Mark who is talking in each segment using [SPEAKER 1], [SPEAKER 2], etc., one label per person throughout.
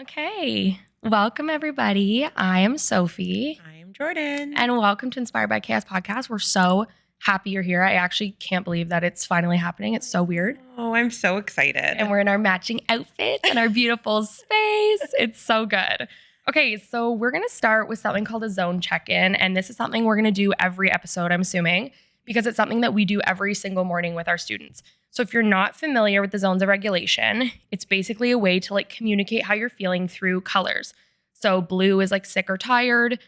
[SPEAKER 1] Okay. Welcome, everybody. I am Sophie.
[SPEAKER 2] I am Jordan.
[SPEAKER 1] And welcome to Inspired by Chaos podcast. We're so happy you're here. I actually can't believe that it's finally happening. It's so weird.
[SPEAKER 2] Oh, I'm so excited.
[SPEAKER 1] And we're in our matching outfits and our beautiful space. It's so good. Okay, so we're going to start with something called a zone check-in. And this is something we're going to do every episode, I'm assuming, because it's something that we do every single morning with our students. So if you're not familiar with the zones of regulation, it's basically a way to communicate how you're feeling through colors. So blue is sick or tired.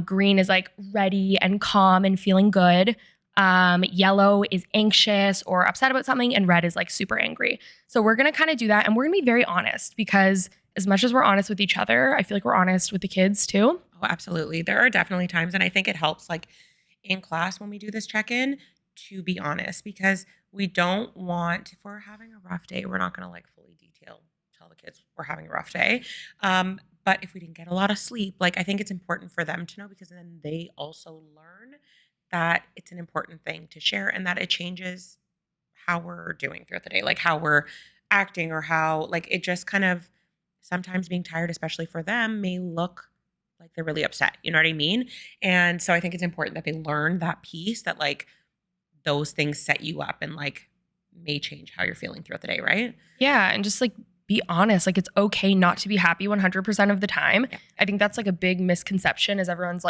[SPEAKER 1] Green is ready and calm and feeling good. Yellow is anxious or upset about something, and red is super angry. So we're going to kind of do that, and we're going to be very honest, because as much as we're honest with each other, I feel like we're honest with the kids too.
[SPEAKER 2] Oh, absolutely. There are definitely times, and I think it helps in class when we do this check-in to be honest, because we don't want, if we're having a rough day, we're not going to fully tell the kids we're having a rough day. But if we didn't get a lot of sleep, I think it's important for them to know, because then they also learn that it's an important thing to share and that it changes how we're doing throughout the day, how we're acting, or how it just kind of, sometimes being tired, especially for them, may look like they're really upset. You know what I mean? And so I think it's important that they learn that piece, that those things set you up and may change how you're feeling throughout the day, right?
[SPEAKER 1] Yeah, and just be honest. It's okay not to be happy 100% of the time.
[SPEAKER 2] Yeah.
[SPEAKER 1] I think that's a big misconception, is everyone's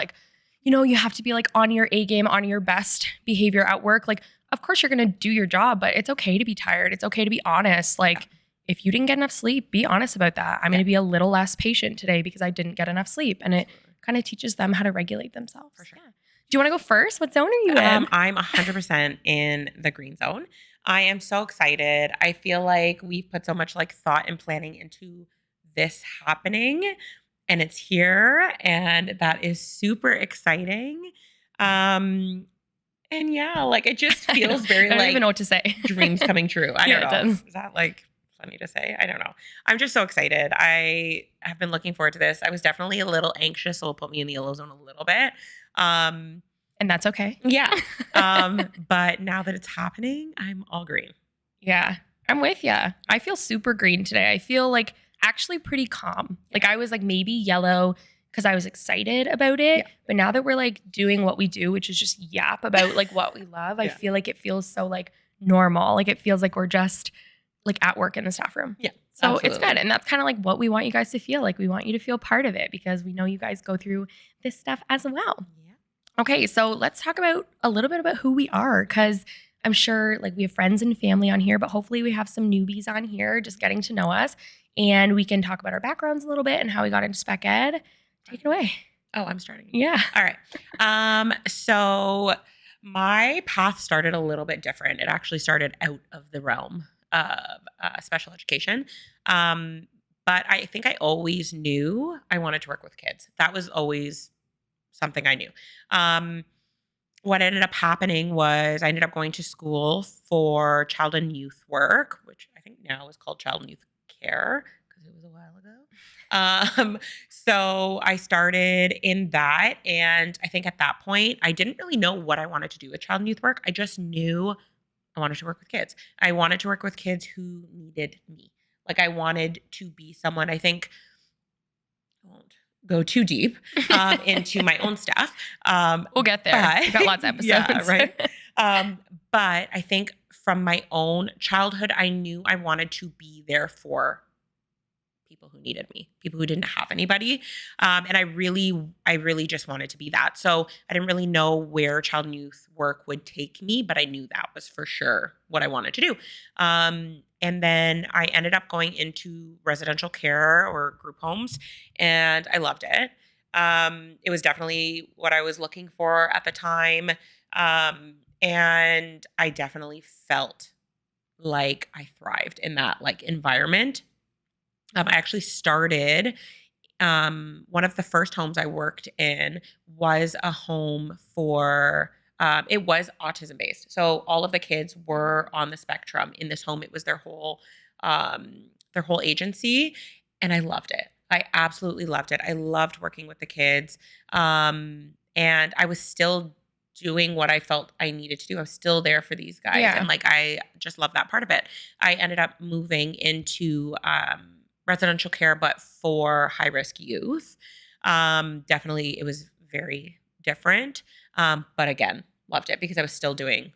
[SPEAKER 1] you have to be on your A game, on your best behavior at work. Of course you're going to do your job, but it's okay to be tired. It's okay to be honest. If you didn't get enough sleep, be honest about that. I'm going to be a little less patient today because I didn't get enough sleep. And it kind of teaches them how to regulate themselves.
[SPEAKER 2] For sure.
[SPEAKER 1] Yeah. Do you want to go first? What zone are you in?
[SPEAKER 2] I'm 100% in the green zone. I am so excited. I feel like we've put so much thought and planning into this happening, and it's here, and that is super exciting. And yeah, it just feels very
[SPEAKER 1] I don't even know what to say.
[SPEAKER 2] dreams coming true. I
[SPEAKER 1] Yeah,
[SPEAKER 2] don't know.
[SPEAKER 1] it does.
[SPEAKER 2] Is that funny to say? I don't know. I'm just so excited. I have been looking forward to this. I was definitely a little anxious, so it'll put me in the yellow zone a little bit.
[SPEAKER 1] And that's okay.
[SPEAKER 2] Yeah. But now that it's happening, I'm all green.
[SPEAKER 1] Yeah, I'm with you. I feel super green today. I feel actually pretty calm. I was maybe yellow because I was excited about it. Yeah. But now that we're doing what we do, which is just yap about what we love, I feel it feels so normal. It feels we're just at work in the staff room.
[SPEAKER 2] Yeah.
[SPEAKER 1] So absolutely. It's good. And that's kind of what we want you guys to feel. We want you to feel part of it, because we know you guys go through this stuff as well. Yeah. Okay, so let's talk about a little bit about who we are, because I'm sure we have friends and family on here, but hopefully we have some newbies on here just getting to know us, and we can talk about our backgrounds a little bit and how we got into spec ed. Take it away.
[SPEAKER 2] Oh, I'm starting.
[SPEAKER 1] Yeah.
[SPEAKER 2] All right. So my path started a little bit different. It actually started out of the realm of special education. But I think I always knew I wanted to work with kids. That was always something I knew. What ended up happening was I ended up going to school for child and youth work, which I think now is called child and youth care, because it was a while ago. So I started in that. And I think at that point, I didn't really know what I wanted to do with child and youth work. I just knew I wanted to work with kids. I wanted to work with kids who needed me. I wanted to be someone, I think, I won't go too deep into my own stuff.
[SPEAKER 1] We'll get there. We've got lots of episodes.
[SPEAKER 2] Yeah, right. But I think from my own childhood, I knew I wanted to be there for people who needed me, people who didn't have anybody. And I really just wanted to be that. So I didn't really know where child and youth work would take me, but I knew that was for sure what I wanted to do. And then I ended up going into residential care or group homes, and I loved it. It was definitely what I was looking for at the time. And I definitely felt like I thrived in that environment. I actually started, one of the first homes I worked in was a home for, it was autism based. So all of the kids were on the spectrum in this home. It was their whole agency, and I loved it. I absolutely loved it. I loved working with the kids. And I was still doing what I felt I needed to do. I was still there for these guys. Yeah. And I just love that part of it. I ended up moving into residential care, but for high risk youth. Definitely, it was very different. But again, loved it because I was still doing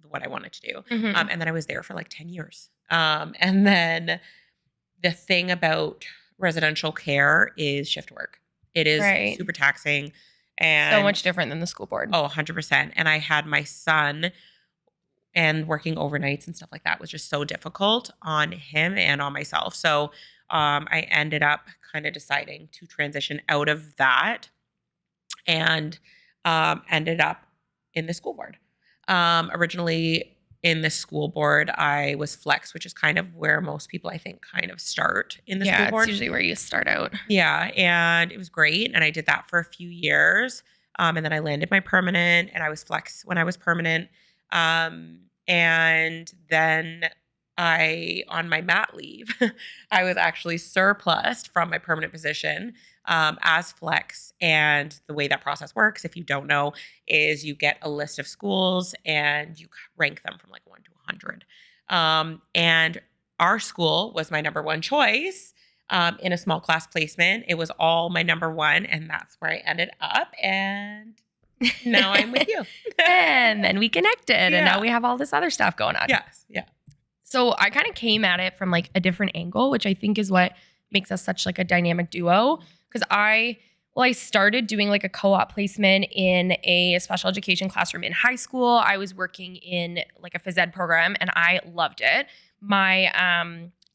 [SPEAKER 2] what I wanted to do.
[SPEAKER 1] Mhm.
[SPEAKER 2] And then I was there for like 10 years. And then the thing about residential care is shift work. It is
[SPEAKER 1] Right.
[SPEAKER 2] super taxing
[SPEAKER 1] So much
[SPEAKER 2] and
[SPEAKER 1] different than the school board.
[SPEAKER 2] 100%. And I had my son, and working overnights and stuff like that was just so difficult on him and on myself. So I ended up kind of deciding to transition out of that and ended up in the school board. Originally in the school board, I was flex, which is kind of where most people I think kind of start in the school
[SPEAKER 1] Yeah, it's
[SPEAKER 2] board.
[SPEAKER 1] usually where you start out.
[SPEAKER 2] Yeah, and it was great, and I did that for a few years, and then I landed my permanent, and I was flex when I was permanent, and then on my mat leave, I was actually surplused from my permanent position as flex. And the way that process works, if you don't know, is you get a list of schools and you rank them from like 1 to 100. And our school was my number one choice in a small class placement. It was all my number one, and that's where I ended up. And now I'm with you.
[SPEAKER 1] And then we connected, and now
[SPEAKER 2] Yeah.
[SPEAKER 1] we have all this other stuff going on.
[SPEAKER 2] Yes. Yeah.
[SPEAKER 1] So I kind of came at it from like a different angle, which I think is what makes us such like a dynamic duo. Because I started doing like a co-op placement in a special education classroom in high school. I was working in like a phys ed program, and I loved it. My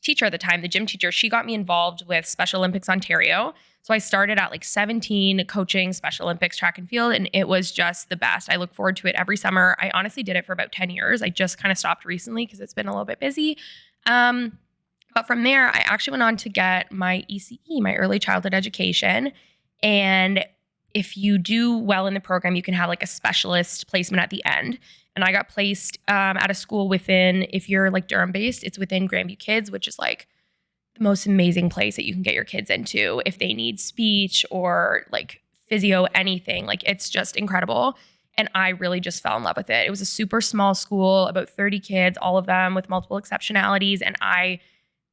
[SPEAKER 1] teacher at the time, the gym teacher, she got me involved with Special Olympics Ontario. So I started at like 17 coaching Special Olympics track and field, and it was just the best. I look forward to it every summer. I honestly did it for about 10 years. I just kind of stopped recently because it's been a little bit busy. But from there, I actually went on to get my ECE, my early childhood education. And if you do well in the program, you can have like a specialist placement at the end. And I got placed at a school within, if you're like Durham based, it's within Grandview Kids, which is like the most amazing place that you can get your kids into if they need speech or like physio, anything. Like it's just incredible. And I really just fell in love with it. It was a super small school, about 30 kids, all of them with multiple exceptionalities. And I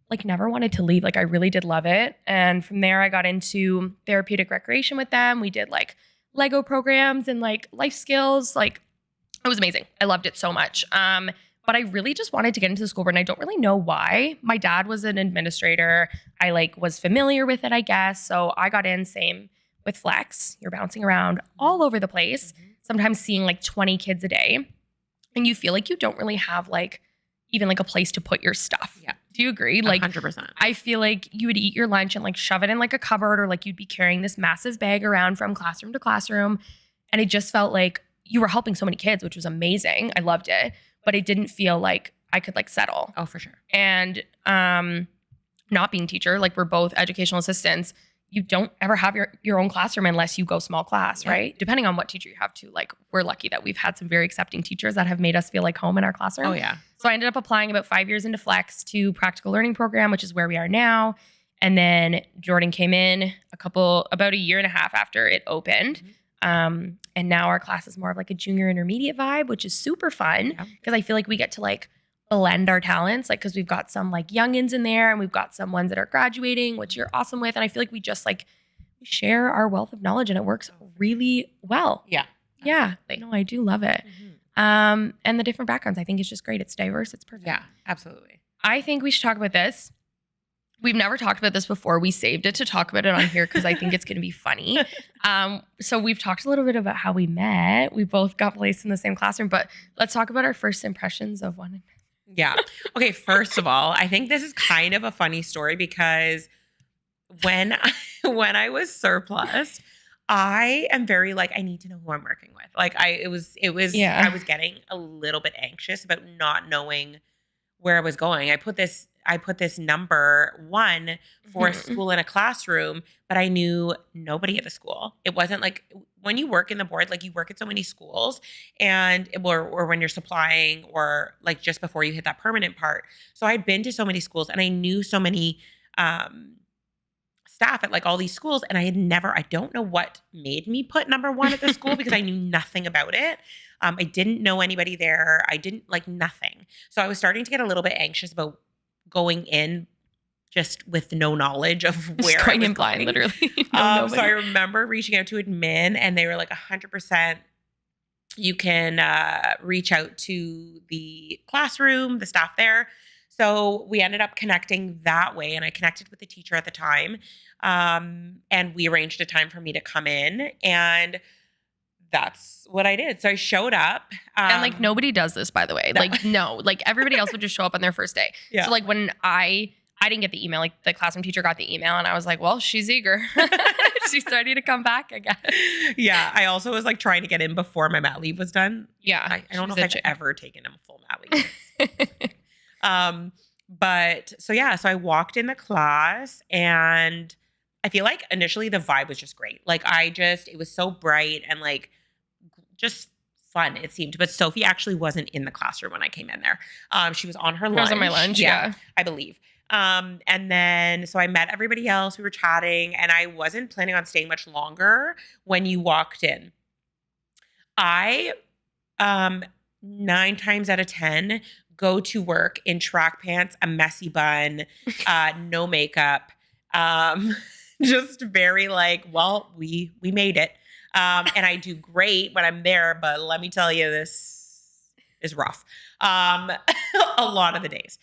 [SPEAKER 1] like never wanted to leave. Like I really did love it. And from there I got into therapeutic recreation with them. We did like Lego programs and like life skills. Like it was amazing. I loved it so much. But I really just wanted to get into the school board, and I don't really know why. My dad was an administrator. I like was familiar with it, I guess. So I got in, same with flex. You're bouncing around all over the place, sometimes seeing like 20 kids a day. And you feel like you don't really have like even like a place to put your stuff.
[SPEAKER 2] Yeah.
[SPEAKER 1] Do you agree? Like
[SPEAKER 2] 100%.
[SPEAKER 1] I feel like you would eat your lunch and like shove it in like a cupboard, or like you'd be carrying this massive bag around from classroom to classroom. And it just felt like you were helping so many kids, which was amazing. I loved it. But it didn't feel like I could like settle.
[SPEAKER 2] Oh, for sure.
[SPEAKER 1] And not being a teacher, like we're both educational assistants, you don't ever have your own classroom unless you go small class,
[SPEAKER 2] Yeah.
[SPEAKER 1] right? Depending on what teacher you have to. Like we're lucky that we've had some very accepting teachers that have made us feel like home in our classroom.
[SPEAKER 2] Oh, yeah.
[SPEAKER 1] So I ended up applying about 5 years into Flex to practical learning program, which is where we are now. And then Jordan came in about a year and a half after it opened. And now our class is more of like a junior intermediate vibe, which is super fun because I feel like we get to like blend our talents, like because we've got some like youngins in there and we've got some ones that are graduating, which you're awesome with. And I feel like we just like we share our wealth of knowledge and it works really well.
[SPEAKER 2] Yeah.
[SPEAKER 1] Yeah. No, I do love it. And the different backgrounds, I think it's just great. It's diverse. It's perfect.
[SPEAKER 2] Yeah, absolutely.
[SPEAKER 1] I think we should talk about this. We've never talked about this before. We saved it to talk about it on here because I think it's going to be funny. So we've talked a little bit about how we met. We both got placed in the same classroom, but let's talk about our first impressions of one another.
[SPEAKER 2] Yeah. Okay. First of all, I think this is kind of a funny story because when I was surplus, I am very like, I need to know who I'm working with. Like I was getting a little bit anxious about not knowing where I was going. I put this number 1 for a school in a classroom, but I knew nobody at the school. It wasn't like when you work in the board, like you work at so many schools or when you're supplying or like just before you hit that permanent part. So I'd been to so many schools and I knew so many staff at like all these schools. And I don't know what made me put number 1 at the school because I knew nothing about it. I didn't know anybody there. I didn't like nothing. So I was starting to get a little bit anxious about going in just with no knowledge of
[SPEAKER 1] Just
[SPEAKER 2] where I
[SPEAKER 1] going
[SPEAKER 2] was
[SPEAKER 1] in blind,
[SPEAKER 2] going.
[SPEAKER 1] literally. No,
[SPEAKER 2] So I remember reaching out to admin, and they were like 100%. You can reach out to the classroom, the staff there. So we ended up connecting that way, and I connected with the teacher at the time, and we arranged a time for me to come in, and that's what I did. So I showed up,
[SPEAKER 1] and like nobody does this, by the way. Like no, like everybody else would just show up on their first day.
[SPEAKER 2] Yeah.
[SPEAKER 1] So like when I didn't get the email, like the classroom teacher got the email, and I was like, well, she's eager. She's ready to come back, I guess.
[SPEAKER 2] Yeah. I also was like trying to get in before my mat leave was done.
[SPEAKER 1] Yeah.
[SPEAKER 2] I don't know if I've ever taken a full mat leave. But so yeah, so I walked in the class, and I feel like initially the vibe was just great. Like it was so bright and like just fun, it seemed. But Sophie actually wasn't in the classroom when I came in there. She was on her lunch.
[SPEAKER 1] I was on my lunch, yeah.
[SPEAKER 2] I believe. And then, so I met everybody else, we were chatting, and I wasn't planning on staying much longer when you walked in. I, 9 times out of 10, go to work in track pants, a messy bun, no makeup, just very like, well, we made it. And I do great when I'm there, but let me tell you, this is rough. A lot of the days.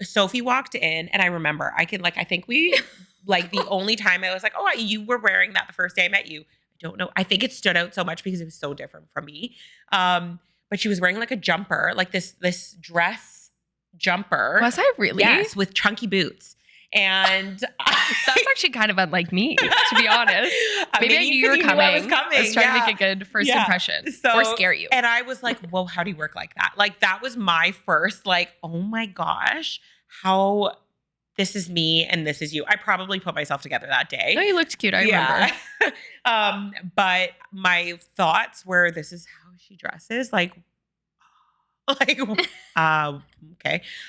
[SPEAKER 2] Sophie walked in, and I remember I think we like the only time I was like, oh, you were wearing that the first day I met you. I don't know. I think it stood out so much because it was so different from me. But she was wearing like a jumper, like this dress jumper.
[SPEAKER 1] Was I really?
[SPEAKER 2] Yes, with chunky boots. And
[SPEAKER 1] that's actually kind of unlike me, to be honest. Maybe I knew you were coming. I was trying to make a good first impression or scare you.
[SPEAKER 2] And I was like, whoa, how do you work like that? Like that was my first like, oh my gosh, how this is me and this is you. I probably put myself together that day.
[SPEAKER 1] No, you looked cute. I remember.
[SPEAKER 2] But my thoughts were, this is how she dresses. Like, okay.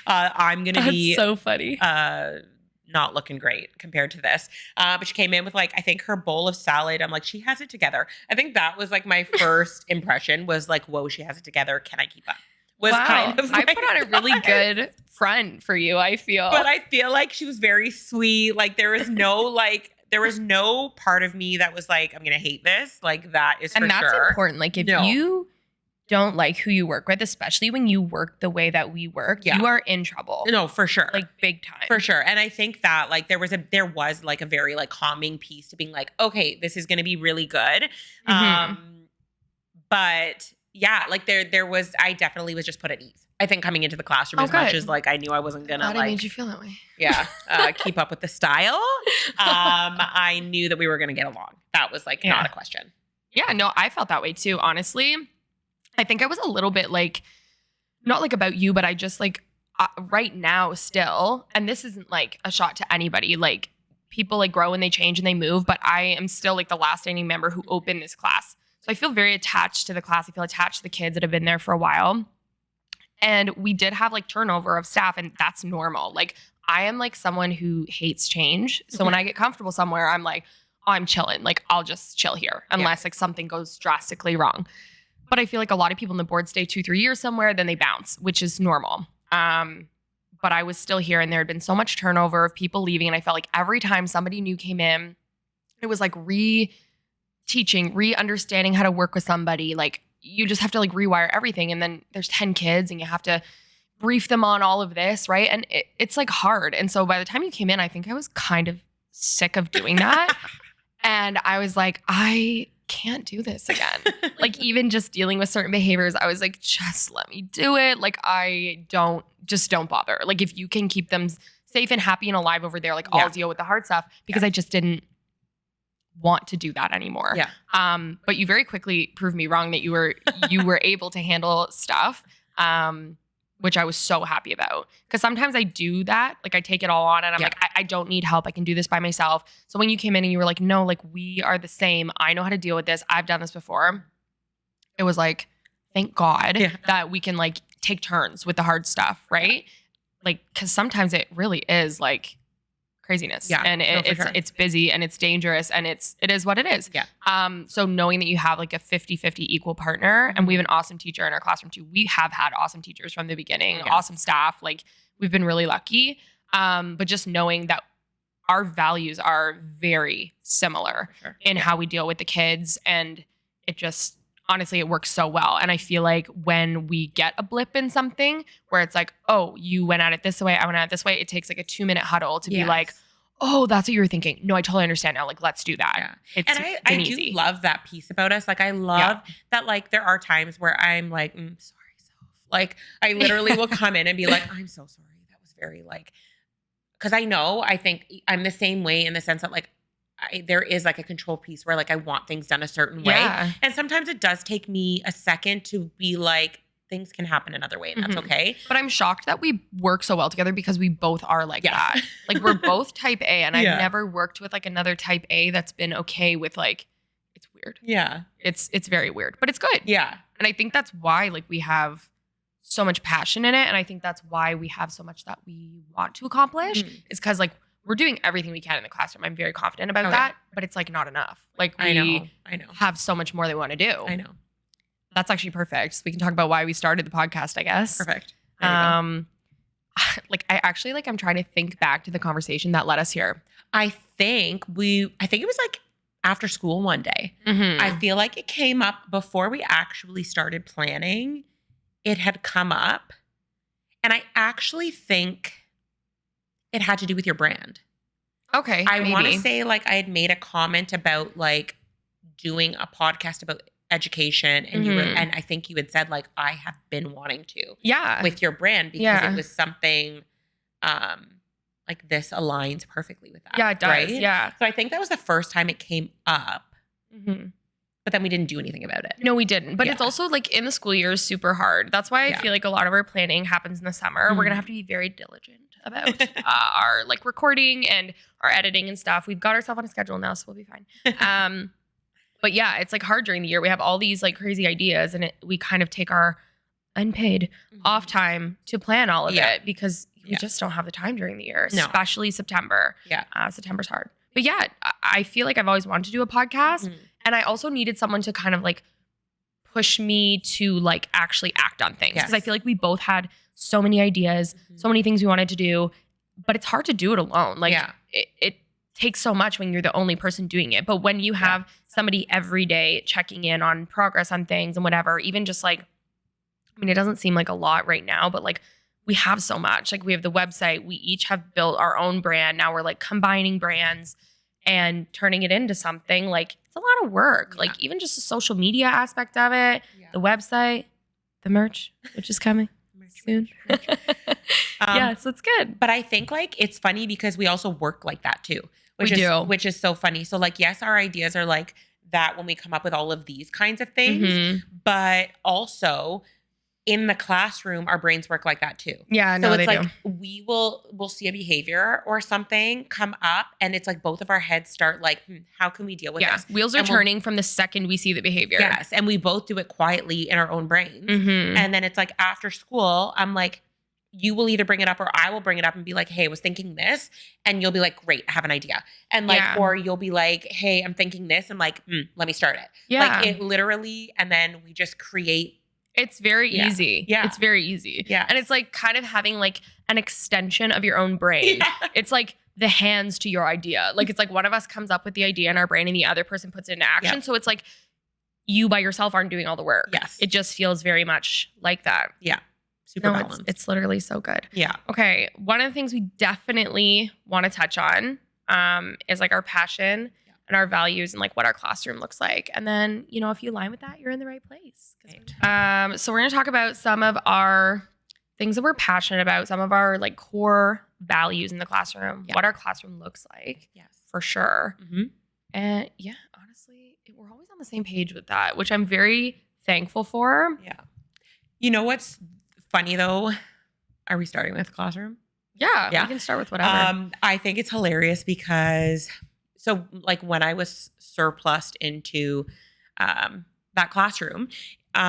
[SPEAKER 2] I'm going to be
[SPEAKER 1] so funny.
[SPEAKER 2] Not looking great compared to this. But she came in with like, I think her bowl of salad. I'm like, she has it together. I think that was like my first impression was like, whoa, she has it together. Can I keep up? Kind of
[SPEAKER 1] I put on a really good front for you, I feel.
[SPEAKER 2] But I feel like she was very sweet. Like there was no part of me that was like, I'm going to hate this. Like that is for sure.
[SPEAKER 1] And that's important. Like if you don't like who you work with, especially when you work the way that we work, you are in trouble.
[SPEAKER 2] No, for sure.
[SPEAKER 1] Like big time.
[SPEAKER 2] For sure. And I think that like there was like a very like calming piece to being like, okay, this is going to be really good. But yeah, like I definitely was just put at ease. I think coming into the classroom as much as like I knew I wasn't going to like.
[SPEAKER 1] How made you feel that way?
[SPEAKER 2] Yeah. Keep up with the style. I knew that we were going to get along. That was like not a question.
[SPEAKER 1] Yeah, no, I felt that way too, honestly. I think I was a little bit like, not like about you, but I just like right now still, and this isn't like a shot to anybody, like people like grow and they change and they move, but I am still like the last standing member who opened this class. So I feel very attached to the class. I feel attached to the kids that have been there for a while. And we did have like turnover of staff, and that's normal. Like I am like someone who hates change. So when I get comfortable somewhere, I'm like, oh, I'm chilling. Like I'll just chill here unless like something goes drastically wrong. But I feel like a lot of people in the board stay 2-3 years somewhere, then they bounce, which is normal. But I was still here, and there had been so much turnover of people leaving. And I felt like every time somebody new came in, it was like re-teaching, re-understanding how to work with somebody. Like you just have to like rewire everything. And then there's 10 kids and you have to brief them on all of this, right? And it's like hard. And so by the time you came in, I think I was kind of sick of doing that. And I was like, I can't do this again. Like even just dealing with certain behaviors, I was like, just let me do it. Like don't bother. Like if you can keep them safe and happy and alive over there, like I'll deal with the hard stuff, because I just didn't want to do that anymore.
[SPEAKER 2] Yeah.
[SPEAKER 1] But you very quickly proved me wrong that you were able to handle stuff. Which I was so happy about. Because sometimes I do that. Like I take it all on and I'm like, I don't need help. I can do this by myself. So when you came in and you were like, no, like we are the same. I know how to deal with this. I've done this before. It was like, thank God that we can like take turns with the hard stuff, right? Like, because sometimes it really is like craziness. Yeah. And it's busy and it's dangerous and it is what it is.
[SPEAKER 2] Yeah.
[SPEAKER 1] So knowing that you have like a 50-50 equal partner, and we have an awesome teacher in our classroom too. We have had awesome teachers from the beginning, awesome staff. Like we've been really lucky. But just knowing that our values are very similar
[SPEAKER 2] For sure.
[SPEAKER 1] in how we deal with the kids. And it just, honestly, it works so well. And I feel like when we get a blip in something where it's like, oh, you went at it this way, I went at it this way, it takes like a 2-minute huddle to be like, oh, that's what you were thinking. No, I totally understand now. Like, let's do that.
[SPEAKER 2] Yeah.
[SPEAKER 1] It's
[SPEAKER 2] And I do
[SPEAKER 1] easy.
[SPEAKER 2] love that piece about us. Like, I love that, like, there are times where I'm like, sorry, Soph. Like, I literally will come in and be like, I'm so sorry. That was very, like, because I think I'm the same way in the sense that, like, there is like a control piece where like I want things done a certain way.
[SPEAKER 1] Yeah.
[SPEAKER 2] And sometimes it does take me a second to be like, things can happen another way and that's okay.
[SPEAKER 1] But I'm shocked that we work so well together because we both are like that. Like we're both type A and I've never worked with like another type A that's been okay with like, it's weird.
[SPEAKER 2] Yeah.
[SPEAKER 1] It's very weird, but it's good.
[SPEAKER 2] Yeah.
[SPEAKER 1] And I think that's why like we have so much passion in it. And I think that's why we have so much that we want to accomplish is because like we're doing everything we can in the classroom. I'm very confident about that, but it's like not enough. Like we
[SPEAKER 2] I know.
[SPEAKER 1] have so much more that we want to do.
[SPEAKER 2] I know.
[SPEAKER 1] That's actually perfect. We can talk about why we started the podcast, I guess.
[SPEAKER 2] Perfect.
[SPEAKER 1] Like I actually like I'm trying to think back to the conversation that led us here.
[SPEAKER 2] I think it was like after school one day. I feel like it came up before we actually started planning. It had come up. And I actually think it had to do with your brand.
[SPEAKER 1] Okay.
[SPEAKER 2] I want to say like I had made a comment about like doing a podcast about education and you were, and I think you had said like I have been wanting to with your brand because it was something like this aligns perfectly with that.
[SPEAKER 1] Yeah, it does.
[SPEAKER 2] Right?
[SPEAKER 1] Yeah.
[SPEAKER 2] So I think that was the first time it came up. But then we didn't do anything about it.
[SPEAKER 1] No, we didn't. But it's also like in the school year is super hard. That's why I feel like a lot of our planning happens in the summer. We're going to have to be very diligent about our like recording and our editing and stuff. We've got ourselves on a schedule now, so we'll be fine. But yeah, it's like hard during the year. We have all these like crazy ideas and we kind of take our unpaid off time to plan all of it because we just don't have the time during the year, especially September.
[SPEAKER 2] Yeah.
[SPEAKER 1] September's hard. But yeah, I feel like I've always wanted to do a podcast. And I also needed someone to kind of like push me to like actually act on things. Because I feel like we both had so many ideas, so many things we wanted to do, but it's hard to do it alone. Like it takes so much when you're the only person doing it. But when you have somebody every day checking in on progress on things and whatever, even just like, I mean, it doesn't seem like a lot right now, but like we have so much. Like we have the website, we each have built our own brand. Now we're like combining brands and turning it into something. Like it's a lot of work. Like even just the social media aspect of it, the website, the merch, which is coming soon. So it's good.
[SPEAKER 2] But I think like it's funny because we also work like that too. Which is so funny. So like, yes, our ideas are like that when we come up with all of these kinds of things, but also in the classroom, our brains work like that too.
[SPEAKER 1] Yeah,
[SPEAKER 2] no,
[SPEAKER 1] so
[SPEAKER 2] it's
[SPEAKER 1] they
[SPEAKER 2] like
[SPEAKER 1] do.
[SPEAKER 2] we'll see a behavior or something come up, and it's like both of our heads start like, how can we deal with this?
[SPEAKER 1] Wheels are turning from the second we see the behavior.
[SPEAKER 2] Yes, and we both do it quietly in our own brains, and then it's like after school, I'm like, you will either bring it up or I will bring it up and be like, hey, I was thinking this, and you'll be like, great, I have an idea, and like, or you'll be like, hey, I'm thinking this, and like, let me start it. Like it literally, and then we just create.
[SPEAKER 1] It's very easy.
[SPEAKER 2] Yeah.
[SPEAKER 1] It's very easy.
[SPEAKER 2] Yeah.
[SPEAKER 1] And it's like kind of having like an extension of your own brain. Yeah. It's like the hands to your idea. Like it's like one of us comes up with the idea in our brain and the other person puts it into action. Yeah. So it's like you by yourself aren't doing all the work.
[SPEAKER 2] Yes.
[SPEAKER 1] It just feels very much like that.
[SPEAKER 2] Yeah. Super balanced.
[SPEAKER 1] It's literally so good.
[SPEAKER 2] Yeah.
[SPEAKER 1] Okay. One of the things we definitely want to touch on is like our passion and our values and like what our classroom looks like. And then, you know, if you align with that, you're in the right place. Right. So we're going to talk about some of our things that we're passionate about, some of our like core values in the classroom, what our classroom looks like.
[SPEAKER 2] Yes.
[SPEAKER 1] For sure. And yeah, honestly, we're always on the same page with that, which I'm very thankful for.
[SPEAKER 2] Yeah. You know what's funny though? Are we starting with classroom?
[SPEAKER 1] Yeah. We can start with whatever.
[SPEAKER 2] I think it's hilarious because so like when I was surplused into that classroom, you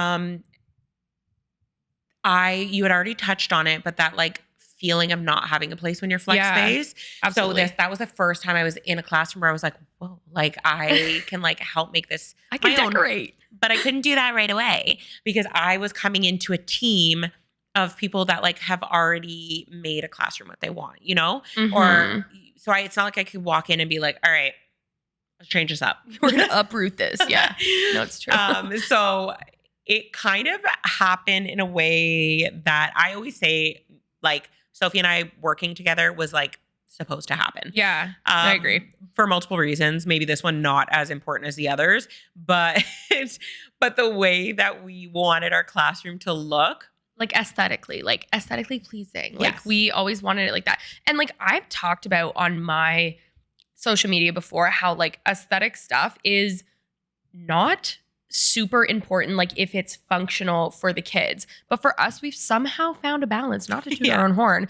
[SPEAKER 2] had already touched on it, but that like feeling of not having a place when you're flex space.
[SPEAKER 1] Absolutely.
[SPEAKER 2] So that was the first time I was in a classroom where I was like, whoa, like I can like help make this.
[SPEAKER 1] I can decorate.
[SPEAKER 2] But I couldn't do that right away because I was coming into a team of people that like have already made a classroom what they want, you know?
[SPEAKER 1] Mhm.
[SPEAKER 2] Or so it's not like I could walk in and be like, all right, let's change this up.
[SPEAKER 1] We're going to uproot this. Yeah. No, it's true.
[SPEAKER 2] So it kind of happened in a way that I always say, like, Sophie and I working together was like supposed to happen.
[SPEAKER 1] Yeah, I agree.
[SPEAKER 2] For multiple reasons. Maybe this one not as important as the others, but the way that we wanted our classroom to look.
[SPEAKER 1] Like aesthetically pleasing. Like
[SPEAKER 2] Yes.
[SPEAKER 1] we always wanted it like that. And like I've talked about on my social media before how like aesthetic stuff is not super important, like if it's functional for the kids. But for us, we've somehow found a balance, not to toot our own horn,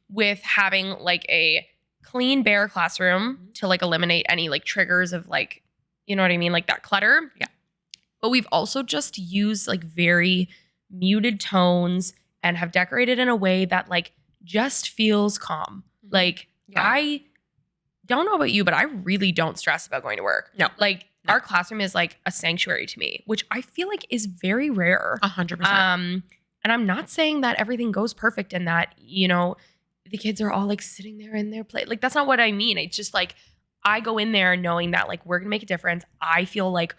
[SPEAKER 1] with having like a clean, bare classroom to like eliminate any like triggers of like, you know what I mean? Like that clutter.
[SPEAKER 2] Yeah.
[SPEAKER 1] But we've also just used like very muted tones and have decorated in a way that like just feels calm. Like I don't know about you, but I really don't stress about going to work.
[SPEAKER 2] No.
[SPEAKER 1] Like our classroom is like a sanctuary to me, which I feel like is very rare.
[SPEAKER 2] 100%.
[SPEAKER 1] And I'm not saying that everything goes perfect and that, you know, the kids are all like sitting there in their play. Like that's not what I mean. It's just like I go in there knowing that like we're gonna make a difference. I feel like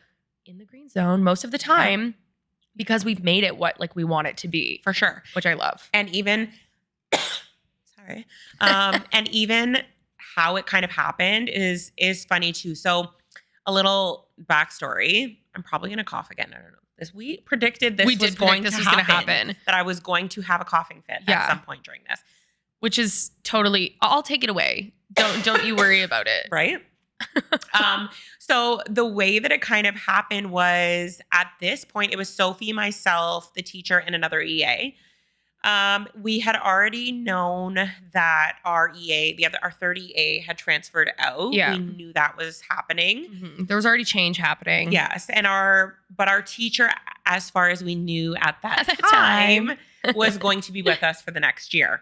[SPEAKER 1] in the green zone most of the time because we've made it what like we want it to be.
[SPEAKER 2] For sure.
[SPEAKER 1] Which I love.
[SPEAKER 2] And even and even how it kind of happened is funny too. So a little backstory. I'm probably gonna cough again. I don't know. We predicted this was going to happen. That I was going to have a coughing fit at some point during this.
[SPEAKER 1] Which is totally, I'll take it away. Don't you worry about it.
[SPEAKER 2] Right? So the way that it kind of happened was at this point, it was Sophie, myself, the teacher, and another EA. We had already known that our EA, our third EA had transferred out.
[SPEAKER 1] Yeah.
[SPEAKER 2] We knew that was happening.
[SPEAKER 1] Mm-hmm. There was already change happening.
[SPEAKER 2] Yes. And our teacher, as far as we knew at that time, was going to be with us for the next year.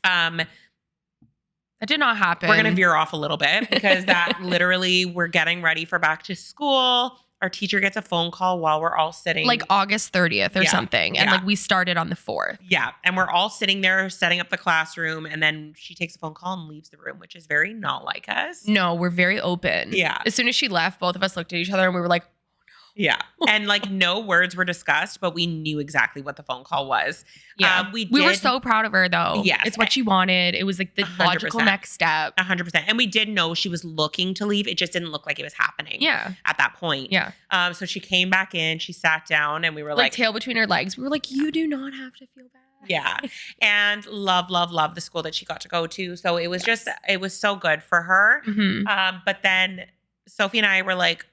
[SPEAKER 1] That did not happen.
[SPEAKER 2] We're going to veer off a little bit because that literally we're getting ready for back to school. Our teacher gets a phone call while we're all sitting.
[SPEAKER 1] Like August 30th or something. And like we started on the 4th.
[SPEAKER 2] Yeah. And we're all sitting there setting up the classroom. And then she takes a phone call and leaves the room, which is very not like us.
[SPEAKER 1] No, we're very open.
[SPEAKER 2] Yeah.
[SPEAKER 1] As soon as she left, both of us looked at each other and we were like,
[SPEAKER 2] yeah. And like no words were discussed, but we knew exactly what the phone call was.
[SPEAKER 1] Yeah. We were so proud of her though.
[SPEAKER 2] Yes.
[SPEAKER 1] It's what she wanted. It was like the
[SPEAKER 2] 100%.
[SPEAKER 1] logical next step.
[SPEAKER 2] 100%. And we did know she was looking to leave. It just didn't look like it was happening.
[SPEAKER 1] Yeah.
[SPEAKER 2] At that point.
[SPEAKER 1] Yeah.
[SPEAKER 2] So she came back in, she sat down and we were
[SPEAKER 1] like tail between her legs. We were like, you do not have to feel bad.
[SPEAKER 2] Yeah. And love the school that she got to go to. So it was just, it was so good for her.
[SPEAKER 1] Mm-hmm.
[SPEAKER 2] But then Sophie and I were like,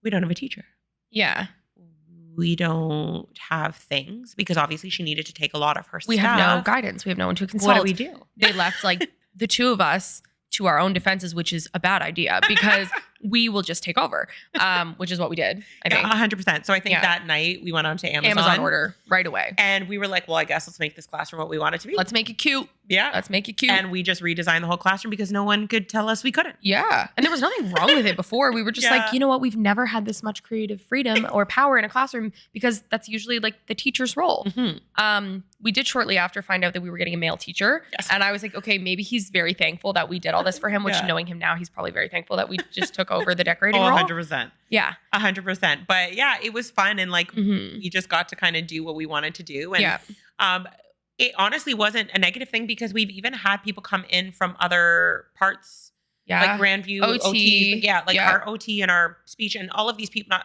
[SPEAKER 2] we don't have a teacher.
[SPEAKER 1] Yeah.
[SPEAKER 2] We don't have things because obviously she needed to take a lot of her stuff.
[SPEAKER 1] We have no guidance. We have no one to consult.
[SPEAKER 2] What do we do?
[SPEAKER 1] They left like the two of us to our own defenses, which is a bad idea because we will just take over, which is what we did, I think.
[SPEAKER 2] 100%. So I think that night we went on to Amazon
[SPEAKER 1] order right away.
[SPEAKER 2] And we were like, well, I guess let's make this classroom what we want it to be.
[SPEAKER 1] Let's make it cute.
[SPEAKER 2] Yeah.
[SPEAKER 1] Let's make it cute.
[SPEAKER 2] And we just redesigned the whole classroom because no one could tell us we couldn't.
[SPEAKER 1] Yeah. And there was nothing wrong with it before. We were just like, you know what? We've never had this much creative freedom or power in a classroom because that's usually like the teacher's role.
[SPEAKER 2] Mm-hmm.
[SPEAKER 1] We did shortly after find out that we were getting a male teacher.
[SPEAKER 2] Yes.
[SPEAKER 1] And I was like, okay, maybe he's very thankful that we did all this for him, which knowing him now, he's probably very thankful that we just took over the decorating role.
[SPEAKER 2] 100%.
[SPEAKER 1] Yeah.
[SPEAKER 2] 100%. But yeah, it was fun. And like, we just got to kind of do what we wanted to do. And it honestly wasn't a negative thing because we've even had people come in from other parts.
[SPEAKER 1] Yeah.
[SPEAKER 2] Like Grandview, OT. Yeah. Like our OT and our speech and all of these people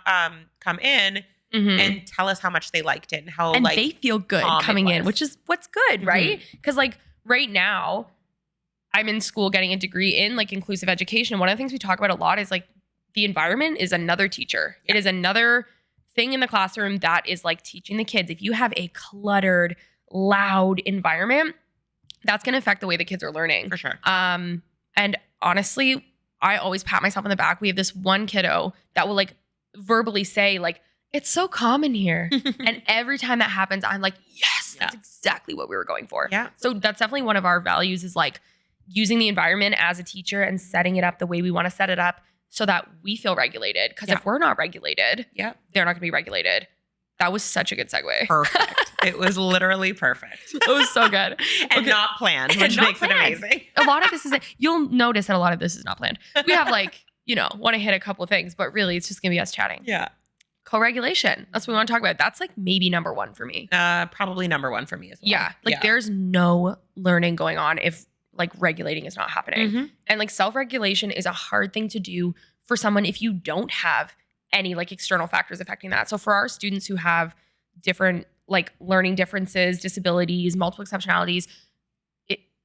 [SPEAKER 2] come in and tell us how much they liked it and how
[SPEAKER 1] and
[SPEAKER 2] like
[SPEAKER 1] they feel good coming in, which is what's good, right? Because like right now, I'm in school getting a degree in like inclusive education. And one of the things we talk about a lot is like the environment is another teacher. It is another thing in the classroom that is like teaching the kids. If you have a cluttered, loud environment, that's going to affect the way the kids are learning.
[SPEAKER 2] For sure.
[SPEAKER 1] And honestly, I always pat myself on the back. We have this one kiddo that will like verbally say like, it's so calm in here. And every time that happens, I'm like, yes, that's exactly what we were going for.
[SPEAKER 2] Yeah.
[SPEAKER 1] So that's definitely one of our values is like using the environment as a teacher and setting it up the way we want to set it up so that we feel regulated. Because if we're not regulated, they're not going to be regulated. That was such a good segue.
[SPEAKER 2] Perfect. It was literally perfect.
[SPEAKER 1] It was so good.
[SPEAKER 2] And not planned, which
[SPEAKER 1] Not
[SPEAKER 2] makes
[SPEAKER 1] planned.
[SPEAKER 2] it amazing.
[SPEAKER 1] A lot of this is, you'll notice that a lot of this is not planned. We have want to hit a couple of things, but really it's just going to be us chatting.
[SPEAKER 2] Yeah.
[SPEAKER 1] Co-regulation. That's what we want to talk about. That's like maybe number one for me.
[SPEAKER 2] Probably number one for me as well.
[SPEAKER 1] Yeah. There's no learning going on if like regulating is not happening.
[SPEAKER 2] Mm-hmm.
[SPEAKER 1] And like self-regulation is a hard thing to do for someone if you don't have any like external factors affecting that. So for our students who have different like learning differences, disabilities, multiple exceptionalities,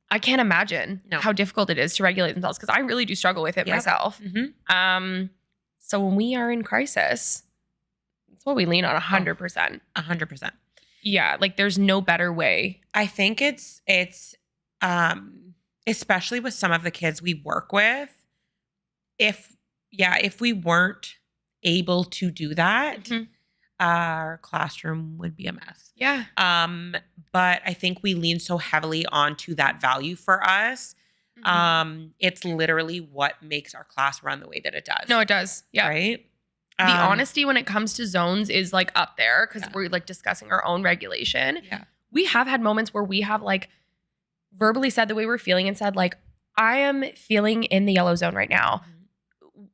[SPEAKER 1] I can't imagine how difficult it is to regulate themselves because I really do struggle with it myself.
[SPEAKER 2] Mm-hmm.
[SPEAKER 1] So when we are in crisis, that's what we lean on 100%.
[SPEAKER 2] 100%.
[SPEAKER 1] Yeah, like there's no better way.
[SPEAKER 2] I think it's especially with some of the kids we work with, if we weren't able to do that, our classroom would be a mess.
[SPEAKER 1] Yeah.
[SPEAKER 2] But I think we lean so heavily onto that value for us. It's literally what makes our class run the way that it does.
[SPEAKER 1] No, it does. Yeah.
[SPEAKER 2] Right?
[SPEAKER 1] The honesty when it comes to zones is like up there because we're like discussing our own regulation.
[SPEAKER 2] Yeah.
[SPEAKER 1] We have had moments where we have like verbally said the way we're feeling and said like, I am feeling in the yellow zone right now.